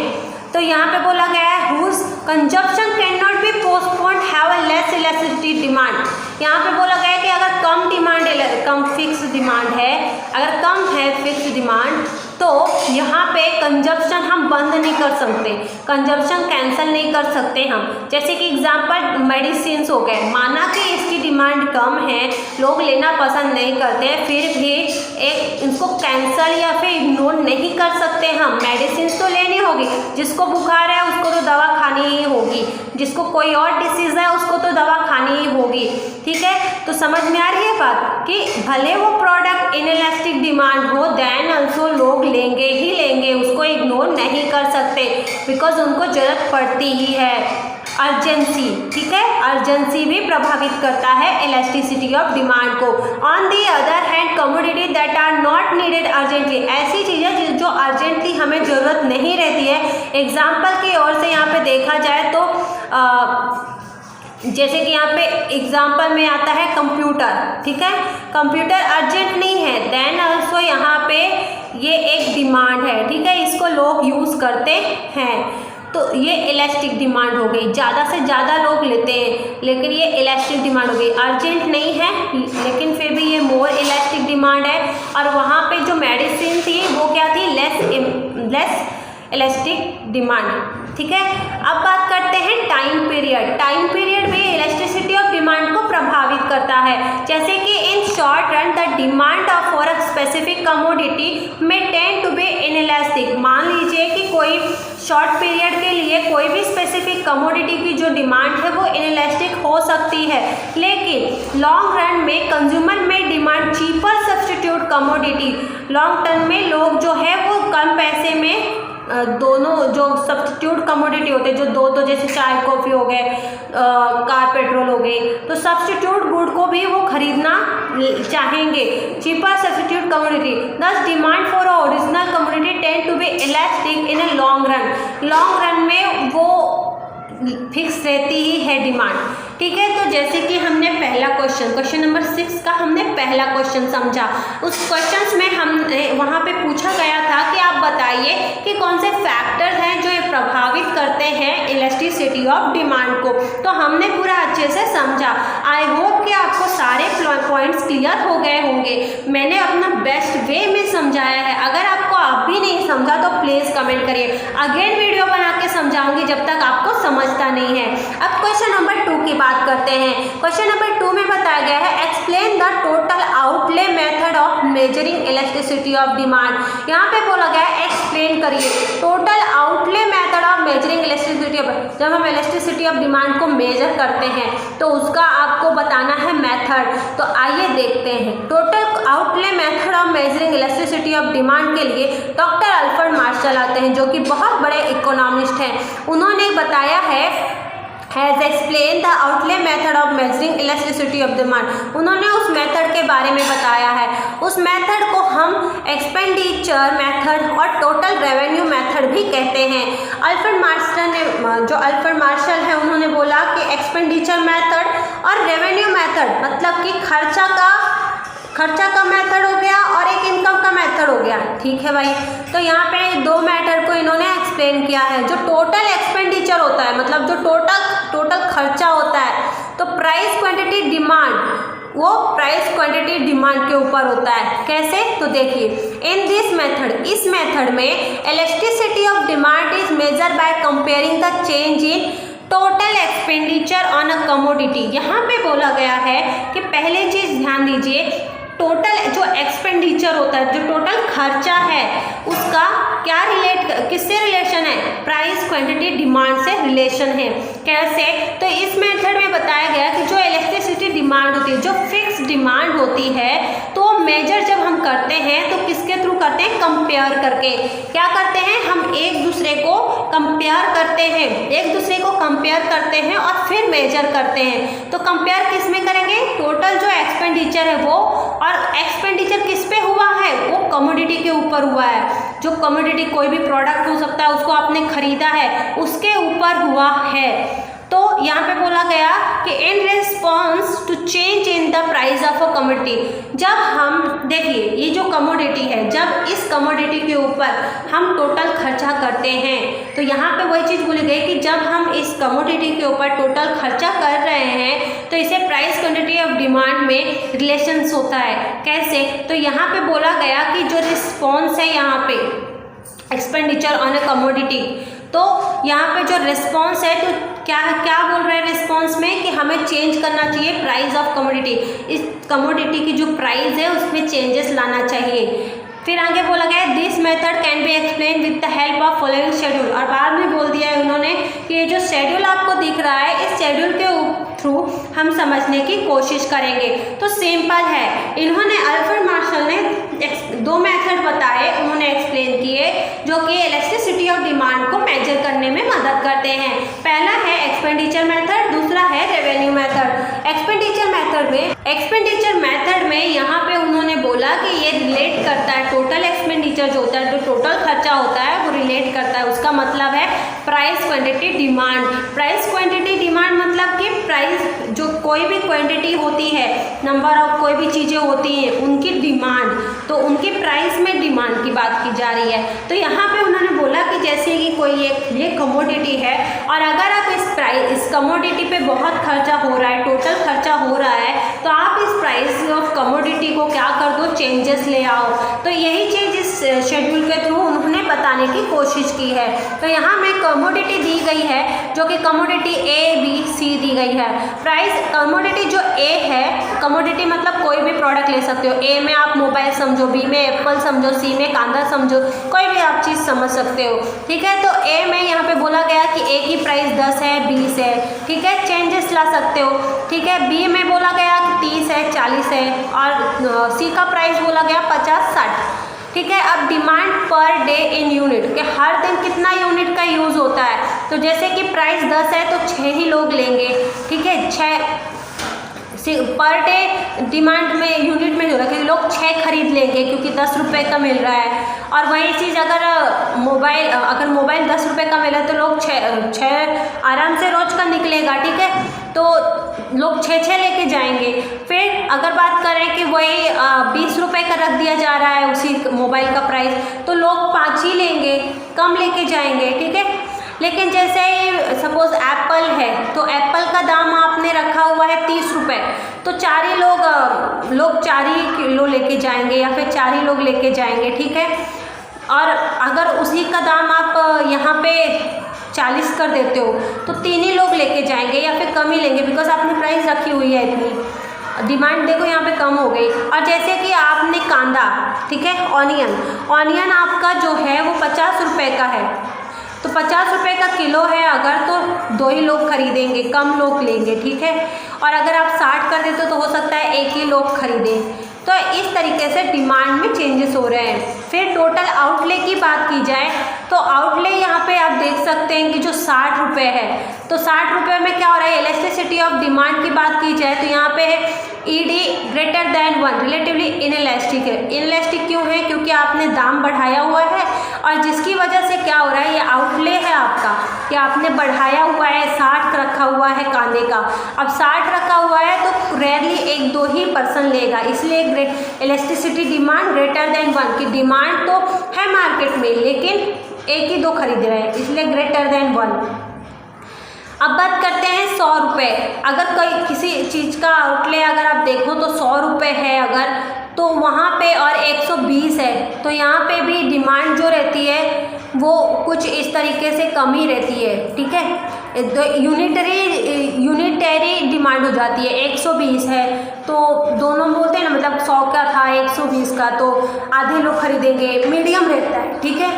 तो यहाँ पे बोला गया है whose consumption can not be postponed have a less elasticity demand. यहाँ पे बोला गया है कि अगर कम डिमांड, कम फिक्स डिमांड है, अगर कम है फिक्स डिमांड, तो यहाँ पे कंजप्शन हम बंद नहीं कर सकते, कंजप्शन कैंसिल नहीं कर सकते हम। जैसे कि एग्जांपल मेडिसिन हो गए, माना कि इसकी डिमांड कम है, लोग लेना पसंद नहीं करते, फिर भी एक इसको कैंसिल या फिर इग्नोर नहीं कर सकते हम। मेडिसिन तो लेनी होगी, जिसको बुखार है उसको तो दवा खानी ही होगी, जिसको कोई और डिसीज़ है उसको तो दवा खानी ही होगी, ठीक है। तो समझ में आ रही है बात कि भले वो प्रोडक्ट इनएलास्टिक डिमांड हो, देन ऑल्सो लोग लेंगे ही लेंगे, उसको इग्नोर नहीं कर सकते, बिकॉज उनको ज़रूरत पड़ती ही है। अर्जेंसी, ठीक है, अर्जेंसी भी प्रभावित करता है इलास्टिसिटी ऑफ डिमांड को। On the other hand commodity that are not needed urgently, ऐसी चीज़ें जो अर्जेंटली हमें ज़रूरत नहीं रहती है। एग्जाम्पल की ओर से यहाँ पे देखा जाए तो जैसे कि यहाँ पे एग्जाम्पल में आता है कंप्यूटर, ठीक है, कंप्यूटर अर्जेंट नहीं है, देन ऑल्सो यहाँ पे ये एक डिमांड है, ठीक है, इसको लोग यूज़ करते हैं, तो ये इलास्टिक डिमांड हो गई, ज़्यादा से ज़्यादा लोग लेते हैं, लेकिन ये इलास्टिक डिमांड हो गई, अर्जेंट नहीं है लेकिन फिर भी ये मोर इलास्टिक डिमांड है। और वहाँ पे जो मेडिसिन थी वो क्या थी? लेस इलास्टिक डिमांड, ठीक है। अब बात करते हैं टाइम पीरियड। टाइम पीरियड भी इलास्टिसिटी ऑफ डिमांड को प्रभावित करता है। जैसे कि in short run the demand of for a specific commodity में टेंड टू बी इनइलास्टिक। मान लीजिए कि कोई शॉर्ट पीरियड के लिए कोई भी स्पेसिफिक कमोडिटी की जो डिमांड है वो इनइलास्टिक हो सकती है, लेकिन लॉन्ग रन में कंज्यूमर में demand cheaper substitute commodity. Long term में लोग जो है वो कम पैसे में दोनों जो सब्स्टिट्यूट कमोडिटी होते हैं, जो दो जैसे चाय कॉफ़ी हो गए, कार पेट्रोल हो गई, तो सब्स्टिट्यूट गुड को भी वो खरीदना चाहेंगे, cheaper substitute commodity. Thus demand for a original commodity tend to be elastic in a long run. Long run में वो फिक्स रहती ही है डिमांड, ठीक है। तो जैसे कि हमने पहला क्वेश्चन नंबर 6 का हमने पहला क्वेश्चन समझा, उस क्वेश्चन में हमने वहाँ पे पूछा गया था कि आप बताइए कि कौन से फैक्टर हैं जो ये प्रभावित करते हैं इलास्टिसिटी ऑफ डिमांड को। तो हमने पूरा अच्छे से समझा। आई होप कि आपको सारे पॉइंट्स क्लियर हो गए होंगे। मैंने अपना बेस्ट वे में समझाया है। अगर आपको आप भी नहीं समझा तो प्लीज़ कमेंट करिए, अगेन वीडियो बना के समझाऊंगी जब तक आपको समझता नहीं है। अब क्वेश्चन नंबर 2 की बात करते हैं। क्वेश्चन नंबर 2 में बताया गया है explain the total outlay method of measuring elasticity of demand. यहाँ पे बोला गया है एक्सप्लेन करिए total outlay method of measuring elasticity of, जब हम इलेक्ट्रिसिटी ऑफ डिमांड को मेजर करते हैं तो उसका आपको बताना है मेथड। तो आइए देखते हैं। Total outlay method of measuring elasticity of demand के लिए डॉक्टर अल्फ्रेड मार्शल आते हैं, जो कि बहुत बड़े इकोनॉमिस्ट हैं। उन्होंने बताया है has explain the outlay method of measuring elasticity of demand. उन्होंने उस मेथड के बारे में बताया है। उस मेथड को हम एक्सपेंडिचर मेथड और टोटल रेवेन्यू मेथड भी कहते हैं। अल्फ्रेड मार्शल है उन्होंने बोला कि एक्सपेंडिचर मेथड और रेवेन्यू मेथड मतलब कि खर्चा का मेथड हो गया और एक इनकम का मेथड हो गया। ठीक है भाई, तो यहाँ पे दो मेथड को इन्होंने एक्सप्लेन किया है। जो टोटल एक्सपेंडिचर होता है मतलब जो टोटल खर्चा होता है, तो प्राइस क्वांटिटी डिमांड, वो प्राइस क्वांटिटी डिमांड के ऊपर होता है। कैसे? तो देखिए इन दिस मेथड, इस मेथड में elasticity of demand is measure by comparing the change in total expenditure on a commodity. यहाँ पे बोला गया है कि पहले चीज ध्यान दीजिए, टोटल जो एक्सपेंडिचर होता है, जो टोटल खर्चा है, उसका क्या किससे रिलेशन है? प्राइस क्वांटिटी डिमांड से रिलेशन है। कैसे? तो इस मेथड में बताया गया कि जो इलेक्ट्रिसिटी डिमांड होती है, जो फिक्स डिमांड होती है, तो मेजर जब हम करते हैं तो किसके थ्रू करते हैं? कंपेयर करके। क्या करते हैं? हम एक दूसरे को कंपेयर करते हैं और फिर मेजर करते हैं। तो कंपेयर किस में करेंगे? टोटल जो एक्सपेंडिचर है वो, और एक्सपेंडिचर किस पे हुआ है? वो कमोडिटी के ऊपर हुआ है। जो कमोडिटी कोई भी प्रोडक्ट हो सकता है, उसको आपने खरीदा है, उसके ऊपर हुआ है। तो यहाँ पे बोला गया कि in response to change in the price of a commodity, जब हम देखिए ये जो कमोडिटी है, जब इस कमोडिटी के ऊपर हम टोटल खर्चा करते हैं, तो यहाँ पे वही चीज़ बोली गई कि जब हम इस कमोडिटी के ऊपर टोटल खर्चा कर रहे हैं तो इसे प्राइस क्वांटिटी ऑफ डिमांड में रिलेशंस होता है। कैसे? तो यहाँ पे बोला गया कि जो रिस्पॉन्स है यहाँ पे एक्सपेंडिचर ऑन अ कमोडिटी, तो यहाँ पे जो रिस्पॉन्स है तो क्या बोल रहे हैं रिस्पॉन्स में कि हमें चेंज करना चाहिए प्राइस ऑफ कमोडिटी। इस कमोडिटी की जो प्राइस है उसमें चेंजेस लाना चाहिए। फिर आगे बोला गया this method can be explain with the help of following schedule, और बाद में बोल दिया है उन्होंने कि ये जो शेड्यूल आपको दिख रहा है, इस शेड्यूल के थ्रू हम समझने की कोशिश करेंगे। तो सिंपल है, इन्होंने अल्फ्रेड मार्शल ने दो मेथड बताए, उन्होंने एक्सप्लेन किए, जो कि इलेक्ट्रिसिटी ऑफ डिमांड को मेजर करने में मदद करते हैं। पहला है एक्सपेंडिचर मेथड, दूसरा है रेवेन्यू मेथड। एक्सपेंडिचर मेथड में यहाँ पे उन्होंने बोला कि ये रिलेट करता है टोटल एक्सपेंडिचर जो होता है, जो टोटल खर्चा होता है वो रिलेट करता है। उसका मतलब है price quantity demand. Price quantity demand मतलब कि प्राइस, जो कोई भी क्वांटिटी होती है, नंबर ऑफ कोई भी चीज़ें होती हैं, उनकी डिमांड, तो उनकी प्राइस में डिमांड की बात की जा रही है। तो यहाँ पे उन्होंने बोला कि जैसे कि कोई ये कमोडिटी है और अगर आप इस कमोडिटी पे बहुत खर्चा हो रहा है, टोटल खर्चा हो रहा है, तो आप इस प्राइस ऑफ कमोडिटी को क्या कर दो? चेंजेस ले आओ। तो यही चीज़ इस शेड्यूल के थ्रू उन्होंने बताने की कोशिश की है। तो यहाँ में कमोडिटी दी गई है, जो कि कमोडिटी A, B, C दी गई है। प्राइस कमोडिटी जो A है, कमोडिटी मतलब कोई भी प्रोडक्ट ले सकते हो। A में आप मोबाइल समझो, B में एप्पल समझो, C में कांदा समझो, कोई भी आप चीज़ समझ सकते हो। ठीक है, तो A में यहाँ पे बोला गया कि A की प्राइस 10 है, 20 है। ठीक है, चेंजेस ला सकते हो। ठीक है, B में बोला गया कि 30 है, 40 है, और C का प्राइस बोला गया 50, 60। ठीक है, अब demand per day in unit, कि हर दिन कितना यूनिट का यूज़ होता है। तो जैसे कि प्राइस 10 है तो 6 ही लोग लेंगे। ठीक है, 6 पर डे डिमांड में यूनिट में जो रखे लोग 6 खरीद लेंगे, क्योंकि 10 रुपये का मिल रहा है। और वही चीज़ अगर मोबाइल 10 रुपये का मिला तो लोग 6 आराम से रोज का निकलेगा। ठीक है, तो लोग 6 लेके जाएंगे। फिर अगर बात करें कि वही 20 रुपये का रख दिया जा रहा है उसी मोबाइल का प्राइस, तो लोग 5 ही लेंगे, कम लेके जाएंगे। ठीक है, लेकिन जैसे सपोज एप्पल है, तो एप्पल का दाम आपने रखा हुआ है 30 रुपये, तो 4 ही लोग 4 ही किलो लेके जाएंगे या फिर 4 ही लोग लेके जाएंगे। ठीक है, और अगर उसी का दाम आप यहाँ पे 40 कर देते हो तो 3 ही लोग लेके जाएंगे या फिर कम ही लेंगे, बिकॉज आपने प्राइस रखी हुई है इतनी। डिमांड देखो यहाँ पे कम हो गई। और जैसे कि आपने कांदा, ठीक है, ऑनियन आपका जो है वो 50 रुपये का है, तो 50 रुपये का किलो है अगर, तो 2 ही लोग खरीदेंगे, कम लोग लेंगे, ठीक है। और अगर आप 60 कर देते तो हो सकता है 1 ही लोग खरीदें। तो इस तरीके से डिमांड में चेंजेस हो रहे हैं। फिर टोटल आउटले की बात की जाए तो आउटले यहाँ पे आप देख सकते हैं कि जो 60 रुपये है, तो 60 रुपये में क्या हो रहा है, इलास्टिसिटी ऑफ डिमांड की बात की जाए तो यहाँ पे है ED greater than 1, relatively inelastic है। इनइलास्टिक क्यों है, क्योंकि आपने दाम बढ़ाया हुआ है और जिसकी वजह से क्या हो रहा है, ये आउटले है आपका, कि आपने बढ़ाया हुआ है, 60 रखा हुआ है कांदे का। अब 60 रखा हुआ है तो रेयरली 1-2 ही पर्सन लेगा, इसलिए इलास्टिसिटी डिमांड ग्रेटर देन 1 की डिमांड तो है मार्केट में, लेकिन 1 ही 2 खरीद रहे हैं, इसलिए ग्रेटर देन 1। अब बात करते हैं 100 रुपये। अगर कोई किसी चीज़ का आउटले अगर आप देखो तो 100 रुपये है अगर, तो वहाँ पे और 120 है, तो यहाँ पे भी डिमांड जो रहती है वो कुछ इस तरीके से कम ही रहती है, ठीक है। तो यूनिटरी डिमांड हो जाती है। 120 है तो दोनों बोलते हैं ना, मतलब 100 का था 120 का, तो आधे लोग खरीदेंगे, मीडियम रहता है, ठीक है।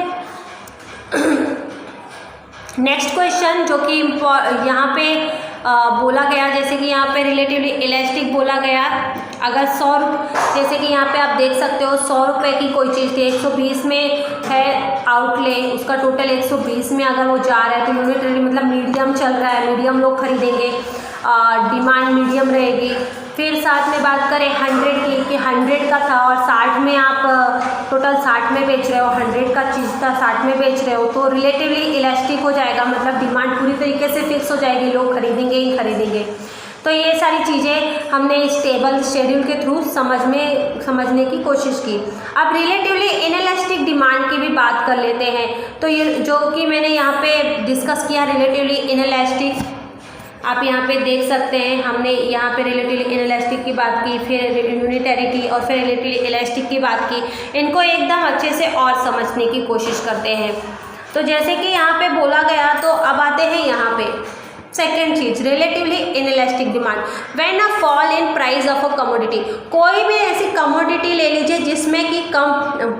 नेक्स्ट क्वेश्चन जो कि यहाँ पे बोला गया, जैसे कि यहाँ पे रिलेटिवली इलास्टिक बोला गया, अगर 100 जैसे कि यहाँ पे आप देख सकते हो 100 रुपये की कोई चीज़ थी, 120 में है आउटले, उसका टोटल 120 में अगर वो जा रहा है तो यूनिटरी मतलब मीडियम चल रहा है, मीडियम लोग खरीदेंगे, डिमांड मीडियम रहेगी। फिर साथ में बात करें 100 की, कि 100 का था और 60 में आप टोटल 60 में बेच रहे हो, 100 का चीज़ था 60 में बेच रहे हो, तो रिलेटिवली इलास्टिक हो जाएगा, मतलब डिमांड पूरी तरीके से फिक्स हो जाएगी, लोग खरीदेंगे ही खरीदेंगे। तो ये सारी चीज़ें हमने इस टेबल शेड्यूल के थ्रू समझने की कोशिश की। अब रिलेटिवली इनइलास्टिक डिमांड की भी बात कर लेते हैं। तो ये जो कि मैंने यहाँ पे डिस्कस किया रिलेटिवली इनइलास्टिक, आप यहाँ पे देख सकते हैं, हमने यहाँ पे रिलेटिवली इनइलास्टिक की बात की, फिर यूनिटरी की और फिर रिलेटिवली इलास्टिक की बात की। इनको एकदम अच्छे से और समझने की कोशिश करते हैं। तो जैसे कि यहाँ पे बोला गया, तो अब आते हैं यहाँ पे सेकेंड चीज, relatively inelastic demand. When a fall in price of a commodity, कोई भी ऐसी कमोडिटी ले लीजिए जिसमें कि कम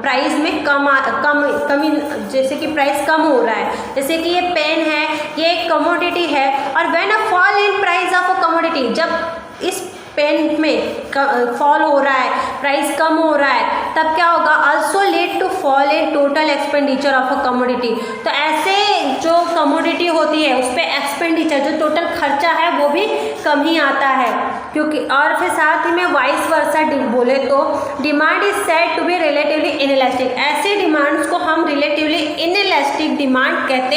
प्राइस में कमी, जैसे कि प्राइस कम हो रहा है, जैसे कि ये पेन है, ये एक कमोडिटी है, और when a fall in price of a commodity, जब इस पेन में फॉल हो रहा है, प्राइस कम हो रहा है, तब क्या होगा, also lead to fall in total expenditure of a commodity. तो ऐसे जो कमोडिटी होती है उस पर एक्सपेंडिचर, जो टोटल खर्चा है वो भी कम ही आता है, क्योंकि और फिर साथ ही में वाइस वर्सा बोले तो demand is said to be relatively inelastic. ऐसे डिमांड्स को हम रिलेटिवली इनइलास्टिक डिमांड कहते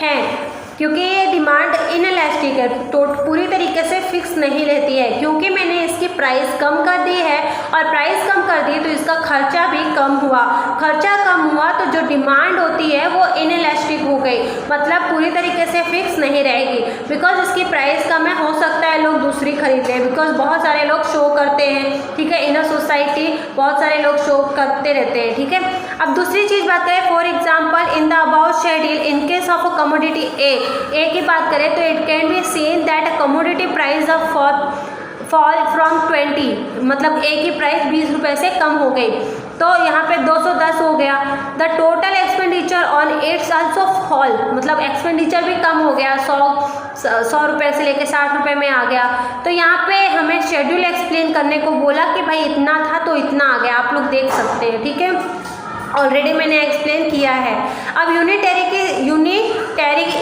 हैं, क्योंकि ये डिमांड इनइलास्टिक है, तो पूरी तरीके से फिक्स नहीं रहती है, क्योंकि मैंने इसकी प्राइस कम कर दी है और प्राइस कम कर दी तो इसका खर्चा भी कम हुआ, खर्चा कम हुआ तो जो डिमांड होती है वो इनइलास्टिक हो गई, मतलब पूरी तरीके से फिक्स नहीं रहेगी, बिकॉज इसकी प्राइस कम है, हो सकता है लोग दूसरी खरीद लें, बिकॉज बहुत सारे लोग शो करते हैं, ठीक है, इन अ सोसाइटी बहुत सारे लोग शो करते रहते हैं, ठीक है। अब दूसरी चीज़ बात करें, for example in the about schedule in case of a commodity A की बात करें तो it can be seen that a commodity price of fall from 20, मतलब ए की प्राइस 20 रुपये से कम हो गई, तो यहाँ पे 210 हो गया। The total expenditure on it's also fall, मतलब एक्सपेंडिचर भी कम हो गया, 100 रुपये से लेकर 60 रुपये में आ गया। तो यहाँ पे हमें शेड्यूल एक्सप्लेन करने को बोला कि भाई इतना था तो इतना आ गया, आप लोग देख सकते हैं, ठीक है, ऑलरेडी मैंने एक्सप्लेन किया है। अब यूनिटरी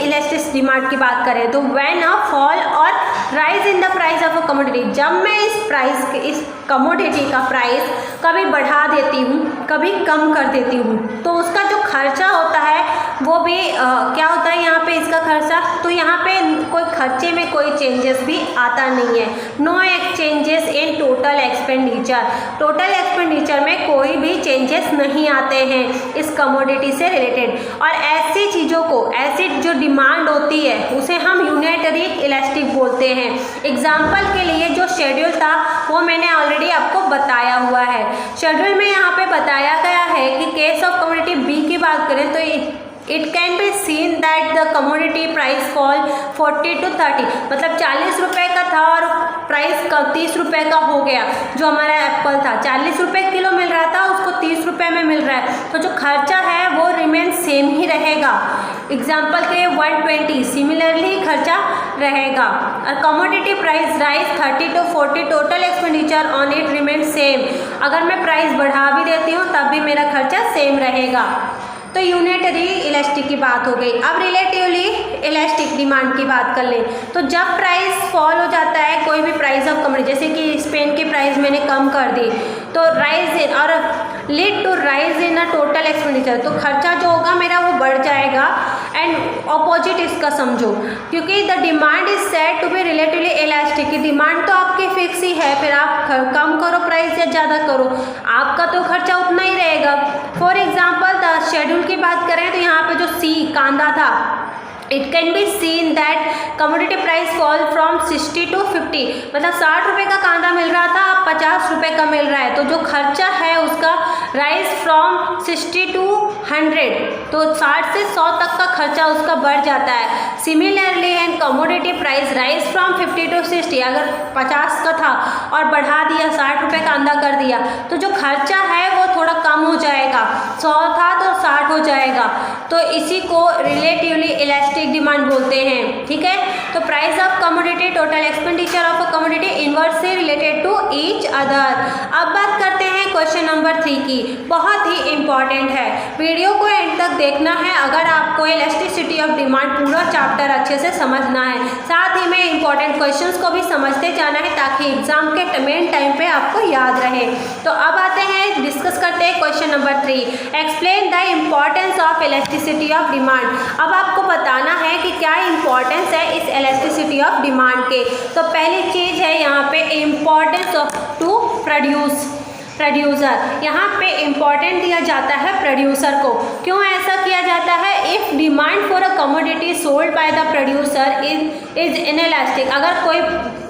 इलास्टिक डिमांड की बात करें तो व्हेन अ फॉल और rise in the price of a commodity, जब मैं इस कमोडिटी का प्राइस कभी बढ़ा देती हूँ कभी कम कर देती हूँ, तो उसका जो खर्चा होता है वो भी क्या होता है यहाँ पे इसका खर्चा, तो यहाँ पे कोई खर्चे में कोई चेंजेस भी आता नहीं है, no changes in total expenditure, total expenditure में कोई भी चेंजेस नहीं आते हैं इस कमोडिटी से रिलेटेड। और ऐसी चीज़ों को, ऐसी जो डिमांड होती है उसे हम यूनिटरी इलास्टिक बोलते हैं। एग्जाम्पल के लिए जो शेड्यूल था वो मैंने ऑलरेडी आपको बताया हुआ है। शेड्यूल में यहाँ पे बताया गया है कि केस ऑफ कमोडिटी बी की बात करें तो it can be seen that the commodity price fall 40 to 30, मतलब 40 रुपये का था और प्राइस 30 रुपये का हो गया। जो हमारा एप्पल था 40 रुपये किलो मिल रहा था, उसको 30 रुपये में मिल रहा है, तो जो खर्चा है वो रिमेन सेम ही रहेगा। एग्जाम्पल के 120 सिमिलरली खर्चा रहेगा। और commodity price rise 30 to 40, total expenditure on it remain same. अगर मैं प्राइस बढ़ा भी देती हूँ तब भी मेरा खर्चा सेम रहेगा। तो यूनिटरी इलास्टिक की बात हो गई। अब रिलेटिवली इलास्टिक डिमांड की बात कर लें तो जब प्राइस फॉल हो जाता है कोई भी प्राइस ऑफ कमोडिटी, जैसे कि स्पेन की प्राइस मैंने कम कर दी तो राइज इन और lead to rise in a total expenditure, तो खर्चा जो होगा मेरा वो बढ़ जाएगा। एंड ऑपोजिट इसका समझो, क्योंकि the demand is said to be relatively elastic, की डिमांड तो आपकी फिक्स ही है, फिर आप कम करो प्राइस या ज़्यादा करो, आपका तो खर्चा उतना ही रहेगा। फॉर एग्जाम्पल द शेड्यूल की बात करें तो यहाँ पे जो सी कांदा था, it can be seen that commodity price fall from 60 to 50, मतलब 60 रुपये का कांदा मिल रहा था, अब 50 रुपये का मिल रहा है, तो जो खर्चा है उसका राइज फ्रॉम 60 to 100, तो 60 से 100 तक का खर्चा उसका बढ़ जाता है। Similarly and commodity price rise from 50 to 60, अगर 50 का था और बढ़ा दिया 60 रुपये का कांदा कर दिया तो जो खर्चा है वो थोड़ा कम हो जाएगा, 100 था तो 60 हो जाएगा। तो इसी को रिलेटिवली इलास्टिक डिमांड बोलते हैं, ठीक है। तो price of commodity, total expenditure of a commodity inversely related to each other. अब बात करते हैं क्वेश्चन नंबर 3 की, बहुत ही इंपॉर्टेंट है, वीडियो को एंड तक देखना है अगर आपको इलास्टिसिटी ऑफ डिमांड पूरा चैप्टर अच्छे से समझना है, साथ ही में इंपॉर्टेंट क्वेश्चंस को भी समझते जाना है ताकि एग्जाम के मेन टाइम पे आपको याद रहे। तो अब आते हैं, डिस्कस करते हैं question number 3, explain the importance of elasticity of demand. अब आपको बताना है कि क्या इंपॉर्टेंस है इस इलास्टिसिटी ऑफ डिमांड के। तो पहली चीज़ है यहाँ पे इम्पॉर्टेंस ऑफ टू प्रोड्यूसर, यहाँ पे इम्पॉर्टेंट दिया जाता है प्रोड्यूसर को। क्यों ऐसा किया जाता है? If demand for a commodity sold by the producer is inelastic, अगर कोई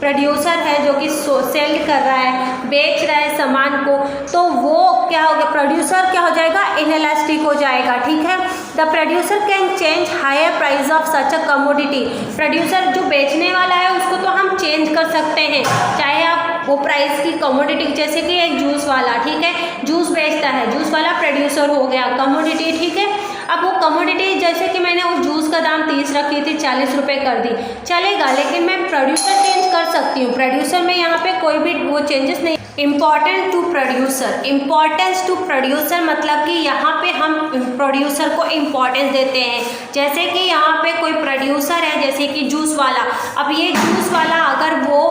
प्रोड्यूसर है जो कि सेल कर रहा है, बेच रहा है सामान को, तो वो क्या हो गया, प्रोड्यूसर क्या हो जाएगा, इनइलास्टिक हो जाएगा, ठीक है। The producer can change higher price of such a commodity, producer जो बेचने वाला है उसको तो हम चेंज कर सकते हैं, चाहे आप वो प्राइस की कमोडिटी, जैसे कि एक जूस वाला, ठीक है, जूस बेचता है, जूस वाला प्रोड्यूसर हो गया, कमोडिटी, ठीक है। अब वो कमोडिटी, जैसे कि मैंने उस जूस का दाम 30 रखी थी, 40 रुपये कर दी, चलेगा, लेकिन मैं प्रोड्यूसर चेंज कर सकती हूँ, प्रोड्यूसर में यहाँ पे कोई भी वो चेंजेस नहीं। Important to producer, importance to producer मतलब कि यहाँ पे हम प्रोड्यूसर को इम्पॉर्टेंस देते हैं। जैसे कि यहाँ पे कोई प्रोड्यूसर है, जैसे कि जूस वाला, अब ये जूस वाला अगर वो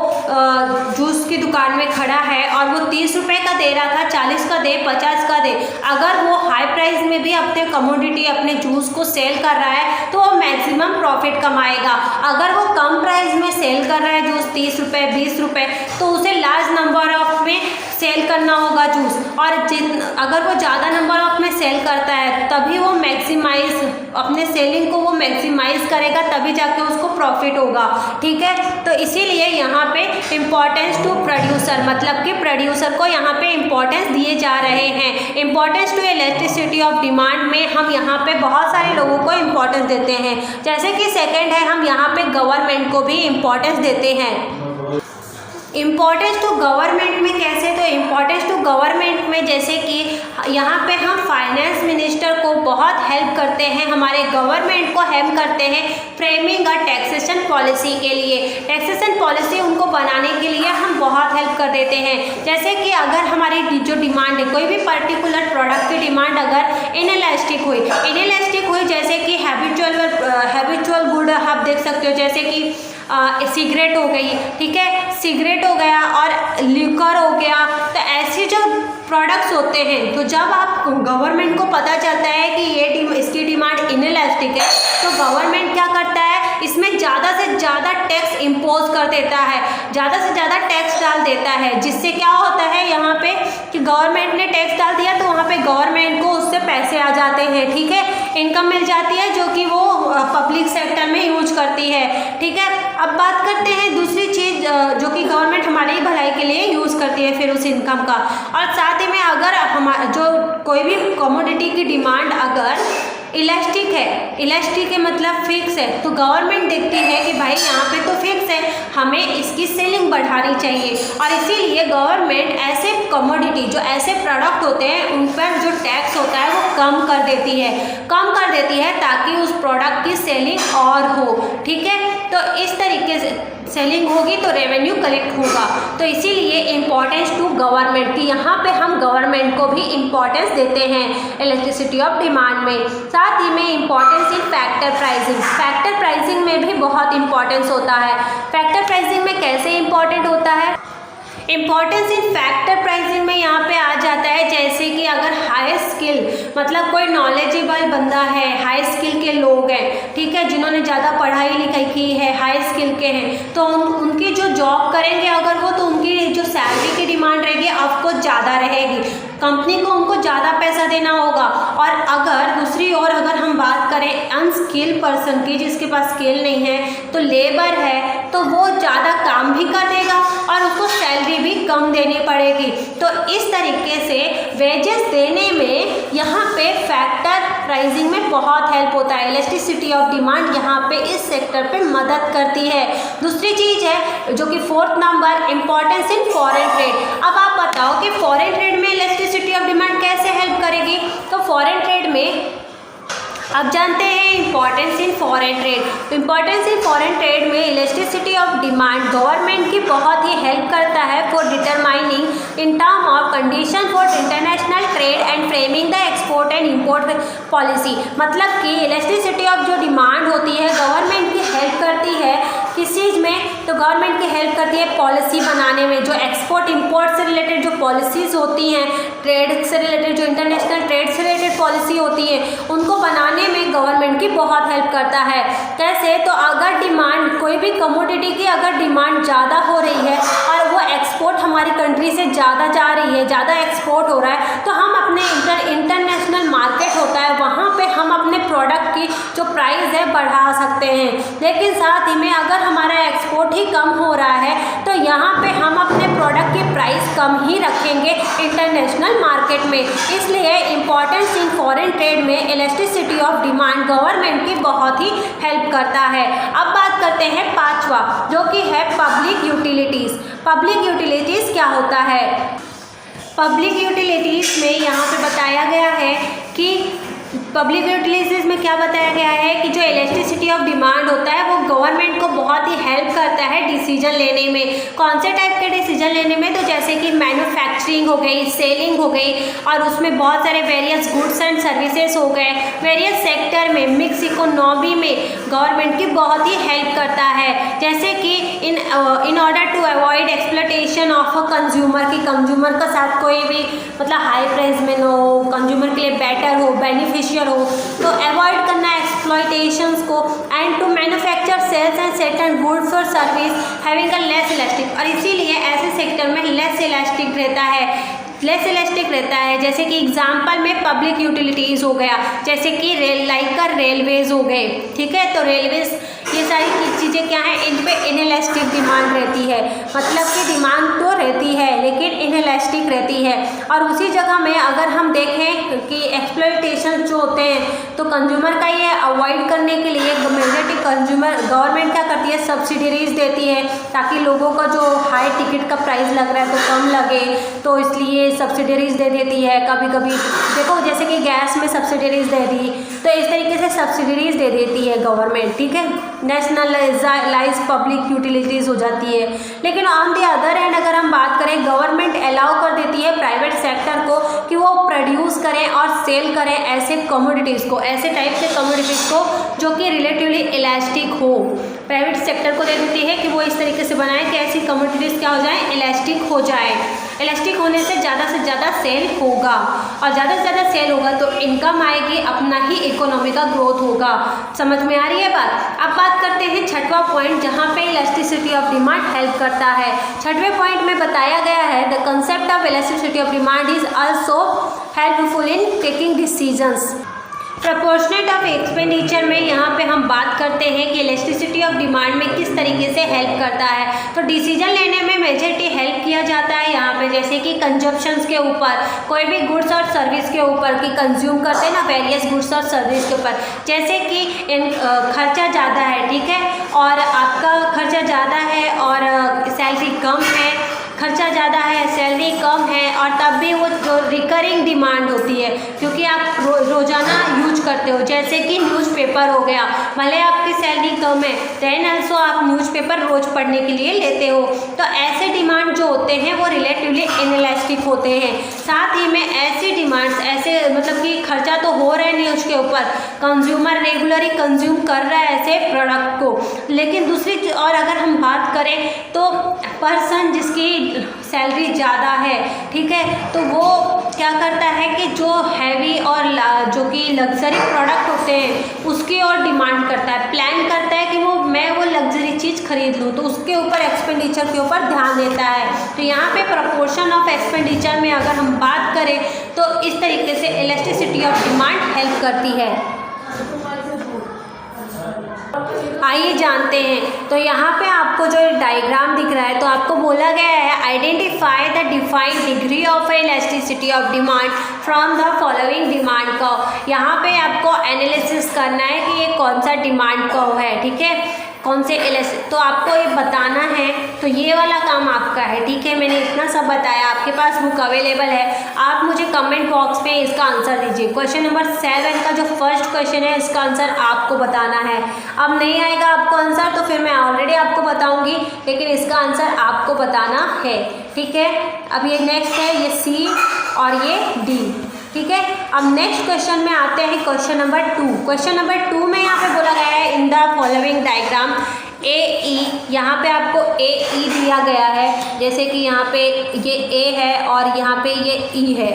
जूस की दुकान में खड़ा है और वो 30 रुपये का दे रहा था, 40 का दे, 50 का दे, अगर वो हाई प्राइस में भी अपने कमोडिटी, अपने जूस को सेल कर रहा है तो वो मैक्सिमम प्रॉफिट कमाएगा। अगर वो कम प्राइस में सेल कर रहा है जूस, 30 रुपये, 20 रुपये, तो उसे लार्ज नंबर ऑफ में सेल करना होगा जूस, और अगर वो ज़्यादा नंबर ऑफ में सेल करता है तभी वो मैक्सिमाइज अपने सेलिंग को वो मैक्सिमाइज करेगा, तभी जाके उसको प्रॉफिट होगा, ठीक है। तो इसीलिए यहाँ पे इम्पॉर्टेंस टू प्रोड्यूसर मतलब कि प्रोड्यूसर को यहाँ पे इम्पॉर्टेंस दिए जा रहे हैं। Importance to elasticity of demand में हम यहाँ पे बहुत सारे लोगों को इम्पॉर्टेंस देते हैं, जैसे कि सेकेंड है, हम यहाँ पे गवर्नमेंट को भी इम्पॉर्टेंस देते हैं। इम्पॉर्टेंस टू गवर्नमेंट में कैसे? तो इम्पॉर्टेंस टू गवर्नमेंट में जैसे कि यहाँ पे हम फाइनेंस मिनिस्टर को बहुत हेल्प करते हैं, हमारे गवर्नमेंट को हेल्प करते हैं फ्रेमिंग अ टैक्सेशन पॉलिसी के लिए। टैक्सेशन पॉलिसी उनको बनाने के लिए हम बहुत हेल्प कर देते हैं। जैसे कि अगर हमारी जो डिमांड है, कोई भी पर्टिकुलर प्रोडक्ट की डिमांड अगर इनइलास्टिक हुई, जैसे कि हैबिचुअल गुड आप देख सकते हो, जैसे कि सिगरेट हो गई, ठीक है, सिगरेट हो गया और लिकर हो गया, तो ऐसी जो प्रोडक्ट्स होते हैं, तो जब आप गवर्नमेंट को पता चलता है कि इसकी डिमांड इनइलास्टिक है, तो गवर्नमेंट क्या करता है, इसमें ज़्यादा से ज़्यादा टैक्स इम्पोज कर देता है, ज़्यादा से ज़्यादा टैक्स डाल देता है, जिससे क्या होता है यहाँ पे कि गवर्नमेंट ने टैक्स डाल दिया तो वहाँ पे गवर्नमेंट को उससे पैसे आ जाते हैं, ठीक है, इनकम मिल जाती है जो कि वो पब्लिक सेक्टर में यूज करती है, ठीक है। अब बात करते हैं दूसरी चीज़ जो कि गवर्नमेंट हमारी भलाई के लिए यूज़ करती है फिर उस इनकम का, और साथ ही में अगर हमारा जो कोई भी कमोडिटी की डिमांड अगर इलास्टिक है मतलब फिक्स है, तो गवर्नमेंट देखती है कि भाई यहाँ पे तो फिक्स है, हमें इसकी सेलिंग बढ़ानी चाहिए, और इसीलिए गवर्नमेंट ऐसे कमोडिटी जो ऐसे प्रोडक्ट होते हैं उन पर जो टैक्स होता है वो कम कर देती है ताकि उस प्रोडक्ट की सेलिंग और हो। ठीक है, तो इस तरीके से सेलिंग होगी तो रेवेन्यू कलेक्ट होगा। तो इसीलिए इम्पोर्टेंस टू गवर्नमेंट की यहाँ पे हम गवर्नमेंट को भी इम्पोर्टेंस देते हैं इलेक्ट्रिसिटी ऑफ डिमांड में। साथ ही में इम्पोर्टेंस इन फैक्टर प्राइसिंग में भी बहुत इम्पोर्टेंस होता है। फैक्टर प्राइसिंग में कैसे इम्पोर्टेंट होता है? इम्पॉर्टेंस इन फैक्टर प्राइसिंग में यहाँ पे आ जाता है, जैसे कि अगर हाई स्किल मतलब कोई नॉलेजेबल बंदा है, हाई स्किल के लोग हैं, ठीक है, जिन्होंने ज़्यादा पढ़ाई लिखाई की है, हाई स्किल के हैं, तो उनकी जो जॉब करेंगे अगर वो, तो उनकी जो सैलरी की डिमांड रहेगी ऑफकोर्स ज़्यादा रहेगी, कंपनी को उनको ज़्यादा पैसा देना होगा। और अगर दूसरी ओर अगर हम बात करें अनस्किल पर्सन की, जिसके पास स्किल नहीं है, तो लेबर है, तो वो ज़्यादा काम भी कर देगा और उसको सैलरी भी कम देनी पड़ेगी। तो इस तरीके से वेजेस देने में यहाँ पे फैक्टर प्राइसिंग में बहुत हेल्प होता है। इलेक्ट्रिसिटी ऑफ डिमांड यहाँ पे इस सेक्टर पे मदद करती है। दूसरी चीज़ है जो कि 4th number, importance in foreign trade. अब आप बताओ कि फॉरेन ट्रेड में इलेक्ट्रिसिटी ऑफ डिमांड कैसे हेल्प करेगी? तो फॉरेन ट्रेड में अब जानते हैं importance in foreign trade. Importance in foreign trade में इलेक्ट्रिसिटी ऑफ डिमांड गवर्नमेंट की बहुत ही हेल्प करता है for determining in term of condition for international trade and framing the export and import policy. मतलब कि इलेक्ट्रिसिटी ऑफ जो demand होती है गवर्नमेंट की हेल्प करती है किस चीज़ में? तो गवर्नमेंट की हेल्प करती है पॉलिसी बनाने में। जो एक्सपोर्ट इंपोर्ट से रिलेटेड जो पॉलिसीज़ होती हैं, ट्रेड से रिलेटेड जो इंटरनेशनल ट्रेड से रिलेटेड पॉलिसी होती है, उनको बनाने में गवर्नमेंट की बहुत हेल्प करता है। कैसे? तो अगर डिमांड कोई भी कमोडिटी की अगर डिमांड ज़्यादा हो रही है और वो एक्सपोर्ट हमारी कंट्री से ज़्यादा जा रही है, ज़्यादा एक्सपोर्ट हो रहा है, तो हम अपने इंटरनेशनल मार्केट होता है वहाँ पे हम अपने प्रोडक्ट की जो प्राइस है बढ़ा सकते हैं। लेकिन साथ ही में अगर हमारा एक्सपोर्ट ही कम हो रहा है तो यहाँ पे हम अपने प्रोडक्ट की प्राइस कम ही रखेंगे इंटरनेशनल मार्केट में। इसलिए इम्पोर्टेंस इन फॉरेन ट्रेड में इलेक्ट्रिसिटी ऑफ डिमांड गवर्नमेंट की बहुत ही हेल्प करता है। अब बात करते हैं 5वां, जो कि है पब्लिक यूटिलिटीज़। पब्लिक यूटिलिटीज़ क्या होता है? पब्लिक यूटिलिटीज़ में यहाँ पे बताया गया है कि पब्लिक यूटिलिटीज़ में क्या बताया गया है कि जो इलेक्ट्रिसिटी ऑफ डिमांड होता है वो गवर्नमेंट को बहुत ही हेल्प करता है डिसीजन लेने में। कौन से टाइप के डिसीजन लेने में? तो जैसे कि मैन्युफैक्चरिंग हो गई, सेलिंग हो गई, और उसमें बहुत सारे वेरियस गुड्स एंड सर्विसेज हो गए, वेरियस सेक्टर में, मिक्स इकोनॉमी में गवर्नमेंट की बहुत ही हेल्प करता है। जैसे कि in order to avoid exploitation of a consumer, की कंज्यूमर का साथ कोई भी मतलब हाई प्राइस में न हो, कंज्यूमर के लिए बेटर हो, बेनिफिशियल हो, तो अवॉइड करना एक्सप्लॉयटेशंस को, and to manufacture sales and certain goods और service having a less elastic. और इसीलिए ऐसे सेक्टर में लेस इलास्टिक रहता है। जैसे कि एग्जांपल में पब्लिक यूटिलिटीज़ हो गया, जैसे कि रेलवेज हो गए, ठीक है। तो रेलवेज ये सारी चीज़ें क्या हैं, इन पे इनइलास्टिक डिमांड रहती है, मतलब कि डिमांड तो रहती है लेकिन इनइलास्टिक रहती है। और उसी जगह में अगर हम देखें कि एक्सप्लॉयटेशन जो होते हैं तो कंज्यूमर का ये अवॉइड करने के लिए मेजॉरिटी कंज्यूमर गवर्नमेंट क्या करती है, सब्सिडीज देती है ताकि लोगों का जो हाई टिकट का प्राइस लग रहा है तो कम लगे, तो इसलिए सब्सिडीज दे देती है। कभी कभी देखो जैसे कि गैस में सब्सिडीज दे दी, तो इस तरीके से सब्सिडीज दे देती है गवर्नमेंट, ठीक है। नेशनलाइज पब्लिक यूटिलिटीज़ हो जाती है। लेकिन ऑन द अदर हैंड अगर हम बात करें, गवर्नमेंट अलाउ कर देती है प्राइवेट सेक्टर को कि वो प्रोड्यूस करें और सेल करें ऐसे कमोडिटीज़ को, ऐसे टाइप के कमोडिटीज़ को जो कि रिलेटिवली इलास्टिक हो। प्राइवेट सेक्टर को दे देती है कि वो इस तरीके से बनाए कि ऐसी कमोडिटीज़ क्या हो जाए, इलास्टिक हो जाए। इलास्टिक होने से ज़्यादा सेल होगा, और ज़्यादा से ज़्यादा सेल होगा तो इनकम आएगी, अपना ही इकोनॉमी का ग्रोथ होगा। समझ में आ रही है बात? अब बात करते हैं 6वां पॉइंट, जहाँ पे इलास्टिसिटी ऑफ डिमांड हेल्प करता है। 6वें पॉइंट में बताया गया है the concept of elasticity of demand is also helpful in taking decisions. Proportionate of expenditure में यहाँ पे हम बात करते हैं कि इलेस्टिसिटी ऑफ डिमांड में किस तरीके से हेल्प करता है। तो डिसीजन लेने में मेजॉरिटी हेल्प किया जाता है यहाँ पे, जैसे कि कंजप्शंस के ऊपर, कोई भी गुड्स और सर्विस के ऊपर कि कंज्यूम करते हैं ना वेरियस गुड्स और सर्विस के ऊपर, जैसे कि खर्चा ज़्यादा है, ठीक है, और आपका खर्चा ज़्यादा है और सैलरी कम है, खर्चा ज़्यादा है सैलरी कम है, और तब भी वो जो रिकरिंग डिमांड होती है क्योंकि आप रोज़ाना यूज करते हो, जैसे कि न्यूज़पेपर हो गया, भले आपकी सैलरी कम है देन ऑल्सो आप न्यूज़पेपर रोज़ पढ़ने के लिए लेते हो। तो ऐसे डिमांड जो होते हैं वो रिलेटिवली इनइलास्टिक होते हैं। साथ ही में ऐसी डिमांड्स, ऐसे मतलब कि खर्चा तो हो रहा है नहीं उसके ऊपर, कंज्यूमर रेगुलरली कंज्यूम कर रहा है ऐसे प्रोडक्ट को, लेकिन दूसरी और अगर हम बात करें तो पर्सन जिसकी सैलरी ज़्यादा है, ठीक है, तो वो क्या करता है कि जो हैवी और जो कि लग्जरी प्रोडक्ट होते हैं उसकी और डिमांड करता है, प्लान करता है कि मैं वो लग्जरी चीज़ खरीद लूँ, तो उसके ऊपर एक्सपेंडिचर के ऊपर ध्यान देता है। तो यहाँ पे प्रोपोर्शन ऑफ एक्सपेंडिचर में अगर हम बात करें तो इस तरीके से इलास्टिसिटी ऑफ डिमांड हेल्प करती है। आइए जानते हैं। तो यहाँ पे आपको जो डायग्राम दिख रहा है तो आपको बोला गया है identify the defined degree of elasticity of demand from the following demand curve. यहाँ पे आपको एनालिसिस करना है कि ये कौन सा डिमांड कर्व है, ठीक है, कौन से तो आपको ये बताना है। तो ये वाला काम आपका है, ठीक है, मैंने इतना सब बताया, आपके पास बुक अवेलेबल है, आप मुझे कमेंट बॉक्स में इसका आंसर दीजिए। क्वेश्चन नंबर 7 का जो फर्स्ट क्वेश्चन है इसका आंसर आपको बताना है। अब नहीं आएगा आपको आंसर तो फिर मैं ऑलरेडी आपको बताऊंगी, लेकिन इसका आंसर आपको बताना है, ठीक है। अब ये नेक्स्ट है, ये सी और ये डी, ठीक है। अब नेक्स्ट क्वेश्चन में आते हैं, क्वेश्चन नंबर 2। क्वेश्चन नंबर 2 में यहाँ पे बोला गया है in the following diagram A E, यहाँ पे आपको ए ई दिया गया है, जैसे कि यहाँ पे ये ए है और यहाँ पे ये ई है,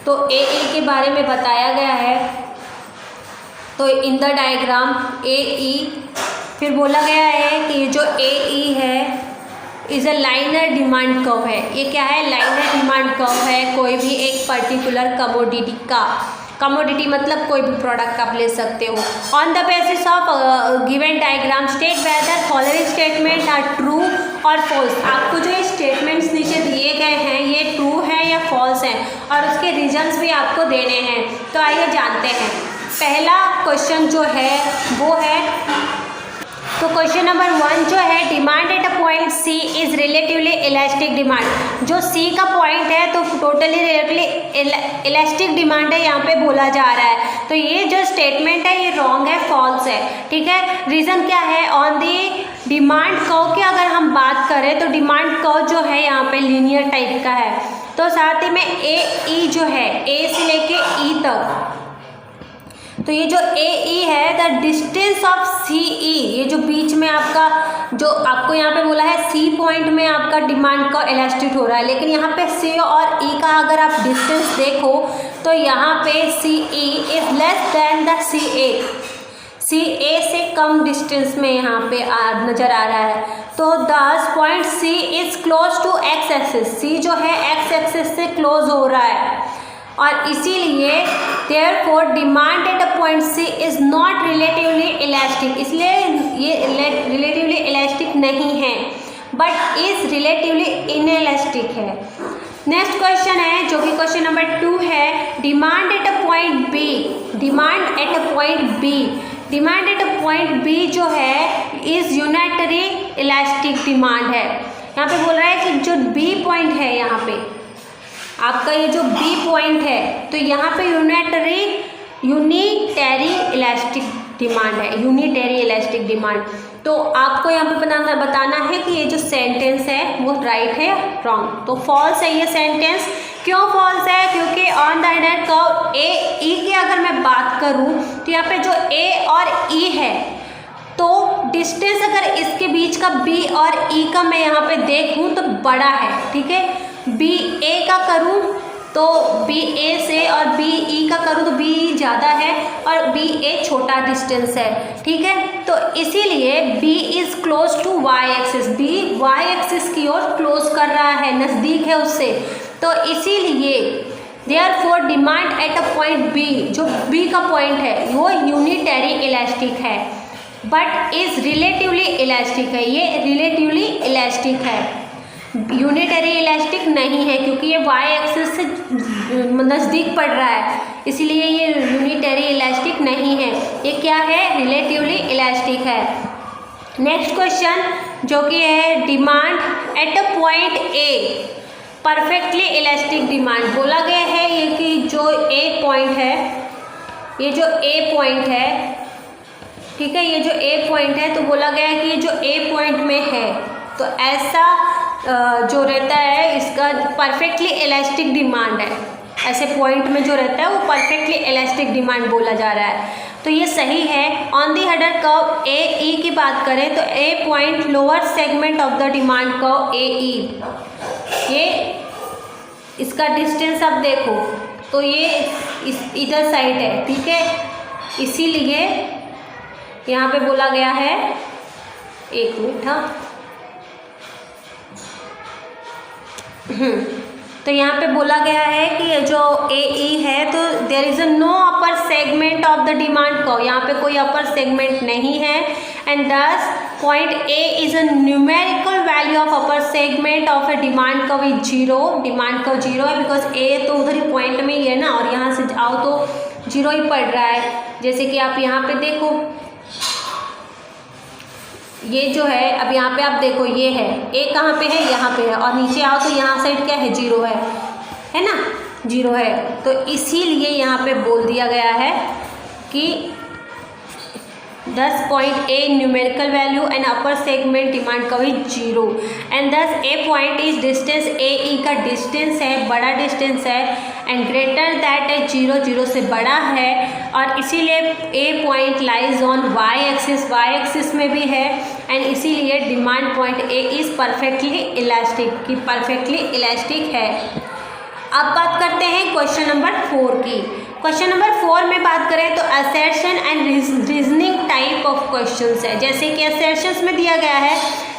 तो ए ई के बारे में बताया गया है। तो इन द डायग्राम ए ई, फिर बोला गया है कि जो ए ई है is a liner demand curve है। ये क्या है? लाइनर डिमांड कर्व है कोई भी एक पर्टिकुलर कमोडिटी का। कमोडिटी मतलब कोई भी प्रोडक्ट आप ले सकते हो। On the basis of given diagram state whether following statement are true और फॉल्स। आपको जो ये स्टेटमेंट्स नीचे दिए गए हैं ये ट्रू है या फॉल्स हैं और उसके रीजंस भी आपको देने हैं। तो आइए जानते हैं। पहला क्वेश्चन जो है वो है, तो क्वेश्चन नंबर 1 जो है demand at a point C is relatively elastic demand. जो सी का पॉइंट है तो टोटली रिलेटिवली इलास्टिक डिमांड है यहाँ पे बोला जा रहा है। तो ये जो स्टेटमेंट है ये रॉन्ग है, फॉल्स है, ठीक है। रीज़न क्या है? ऑन दी डिमांड कर्व की अगर हम बात करें तो डिमांड कर्व जो है यहाँ पे लीनियर टाइप का है। तो साथ ही में ए ई जो है ए से लेके ई तक, तो ये जो ए ई है द डिस्टेंस ऑफ सी ई, ये जो बीच में आपका जो आपको यहाँ पे बोला है सी पॉइंट में आपका डिमांड का इलास्टिक हो रहा है, लेकिन यहाँ पे सी और ई का अगर आप डिस्टेंस देखो तो यहाँ पे C E is less than the C A. C A से कम डिस्टेंस में यहाँ पे नज़र आ रहा है। तो दस point C is close to X axis, C जो है एक्स एक्सिस से क्लोज हो रहा है और इसीलिए therefore demand at a point C is not relatively elastic, इसलिए ये रिलेटिवली इलास्टिक नहीं है बट इज़ रिलेटिवली इनइलास्टिक है। नेक्स्ट क्वेश्चन है जो कि क्वेश्चन नंबर 2 है demand at a point B. Demand at a point B, demand at a point B जो है इज़ यूनिटरी इलास्टिक डिमांड है। यहाँ पे बोल रहा है कि जो बी पॉइंट है यहाँ पे आपका ये जो बी पॉइंट है तो यहाँ पे यूनिटरी इलास्टिक डिमांड है, यूनिटरी इलास्टिक डिमांड। तो आपको यहाँ पे बताना है कि ये जो सेंटेंस है वो राइट है रॉन्ग। तो फॉल्स है ये सेंटेंस। क्यों फॉल्स है? क्योंकि on the other curve A E की अगर मैं बात करूँ तो यहाँ पे जो ए और ई है तो डिस्टेंस अगर इसके बीच का बी और ई का मैं यहाँ पे देखूँ तो बड़ा है, ठीक है। बी ए का करूँ तो बी ए से और बी ई का करूँ तो बी ई ज़्यादा है और बी ए छोटा डिस्टेंस है, ठीक है। तो इसीलिए B is close to Y axis, B Y axis की ओर क्लोज कर रहा है, नज़दीक है उससे। तो इसीलिए therefore demand at a point B, जो बी का पॉइंट है वो यूनिटरी इलास्टिक है बट इज रिलेटिवली इलास्टिक है, ये रिलेटिवली इलास्टिक है, यूनिटरी इलास्टिक नहीं है क्योंकि ये वाई एक्सिस से नज़दीक पड़ रहा है, इसीलिए ये यूनिटरी इलास्टिक नहीं है, ये क्या है, रिलेटिवली इलास्टिक है। नेक्स्ट क्वेश्चन जो कि है demand at a point A, perfectly elastic demand बोला गया है, ये कि जो ए पॉइंट है, ये जो ए पॉइंट है, ठीक है, ये जो ए पॉइंट है तो बोला गया है कि ये जो ए पॉइंट में है तो ऐसा जो रहता है इसका परफेक्टली इलास्टिक डिमांड है, ऐसे पॉइंट में जो रहता है वो परफेक्टली इलास्टिक डिमांड बोला जा रहा है, तो ये सही है। On the header curve A E की बात करें तो A point lower segment of the demand curve A E, ये इसका डिस्टेंस अब देखो तो ये इधर साइड है, ठीक है, इसीलिए यहाँ पे बोला गया है, एक मिनट, हाँ, तो यहाँ पे बोला गया है कि ये जो ए ई है तो there is a no upper segment of the demand curve, यहाँ पे कोई अपर सेगमेंट नहीं है and thus point A is a numerical value of upper segment of a demand curve is zero, demand curve zero है because A तो उधर ही point में ही है ना, और यहाँ से आओ तो जीरो ही पड़ रहा है, जैसे कि आप यहाँ पे देखो ये जो है, अब यहाँ पे आप देखो ये है, ए कहाँ पे है, यहाँ पे है, और नीचे आओ तो यहाँ साइड क्या है, जीरो है ना, जीरो है, तो इसीलिए यहाँ पे बोल दिया गया है कि 10 point A numerical value and upper segment demand curve is zero and दस A point is distance, A E का डिस्टेंस है, बड़ा डिस्टेंस है एंड ग्रेटर दैट है जीरो, जीरो से बड़ा है, और इसीलिए A point lies on Y axis में भी है एंड इसीलिए demand point A is perfectly elastic, की परफेक्टली इलास्टिक है। अब बात करते हैं क्वेश्चन नंबर 4 की। क्वेश्चन नंबर 4 में बात करें तो assertion and reasoning type of questions है, जैसे कि असर्शंस में दिया गया है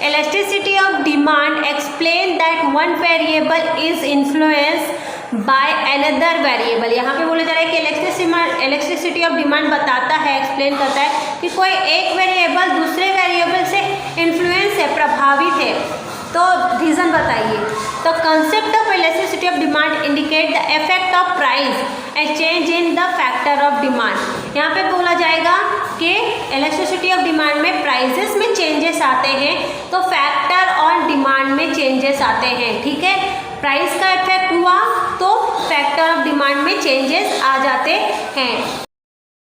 elasticity of demand explain that one variable is influence by another variable, यहाँ पे बोला जा रहा है कि इलास्टिसिटी ऑफ डिमांड बताता है, एक्सप्लेन करता है कि कोई एक वेरिएबल दूसरे वेरिएबल से इन्फ्लुएंस है, प्रभावित है, तो रीज़न बताइए। तो concept of elasticity of demand indicate the effect of price and change in the factor of demand, यहाँ पे बोला जाएगा कि इलास्टिसिटी ऑफ डिमांड में प्राइसेस में चेंजेस आते हैं तो फैक्टर ऑन डिमांड में चेंजेस आते हैं, ठीक है, प्राइस का इफेक्ट हुआ तो फैक्टर ऑफ डिमांड में चेंजेस आ जाते हैं।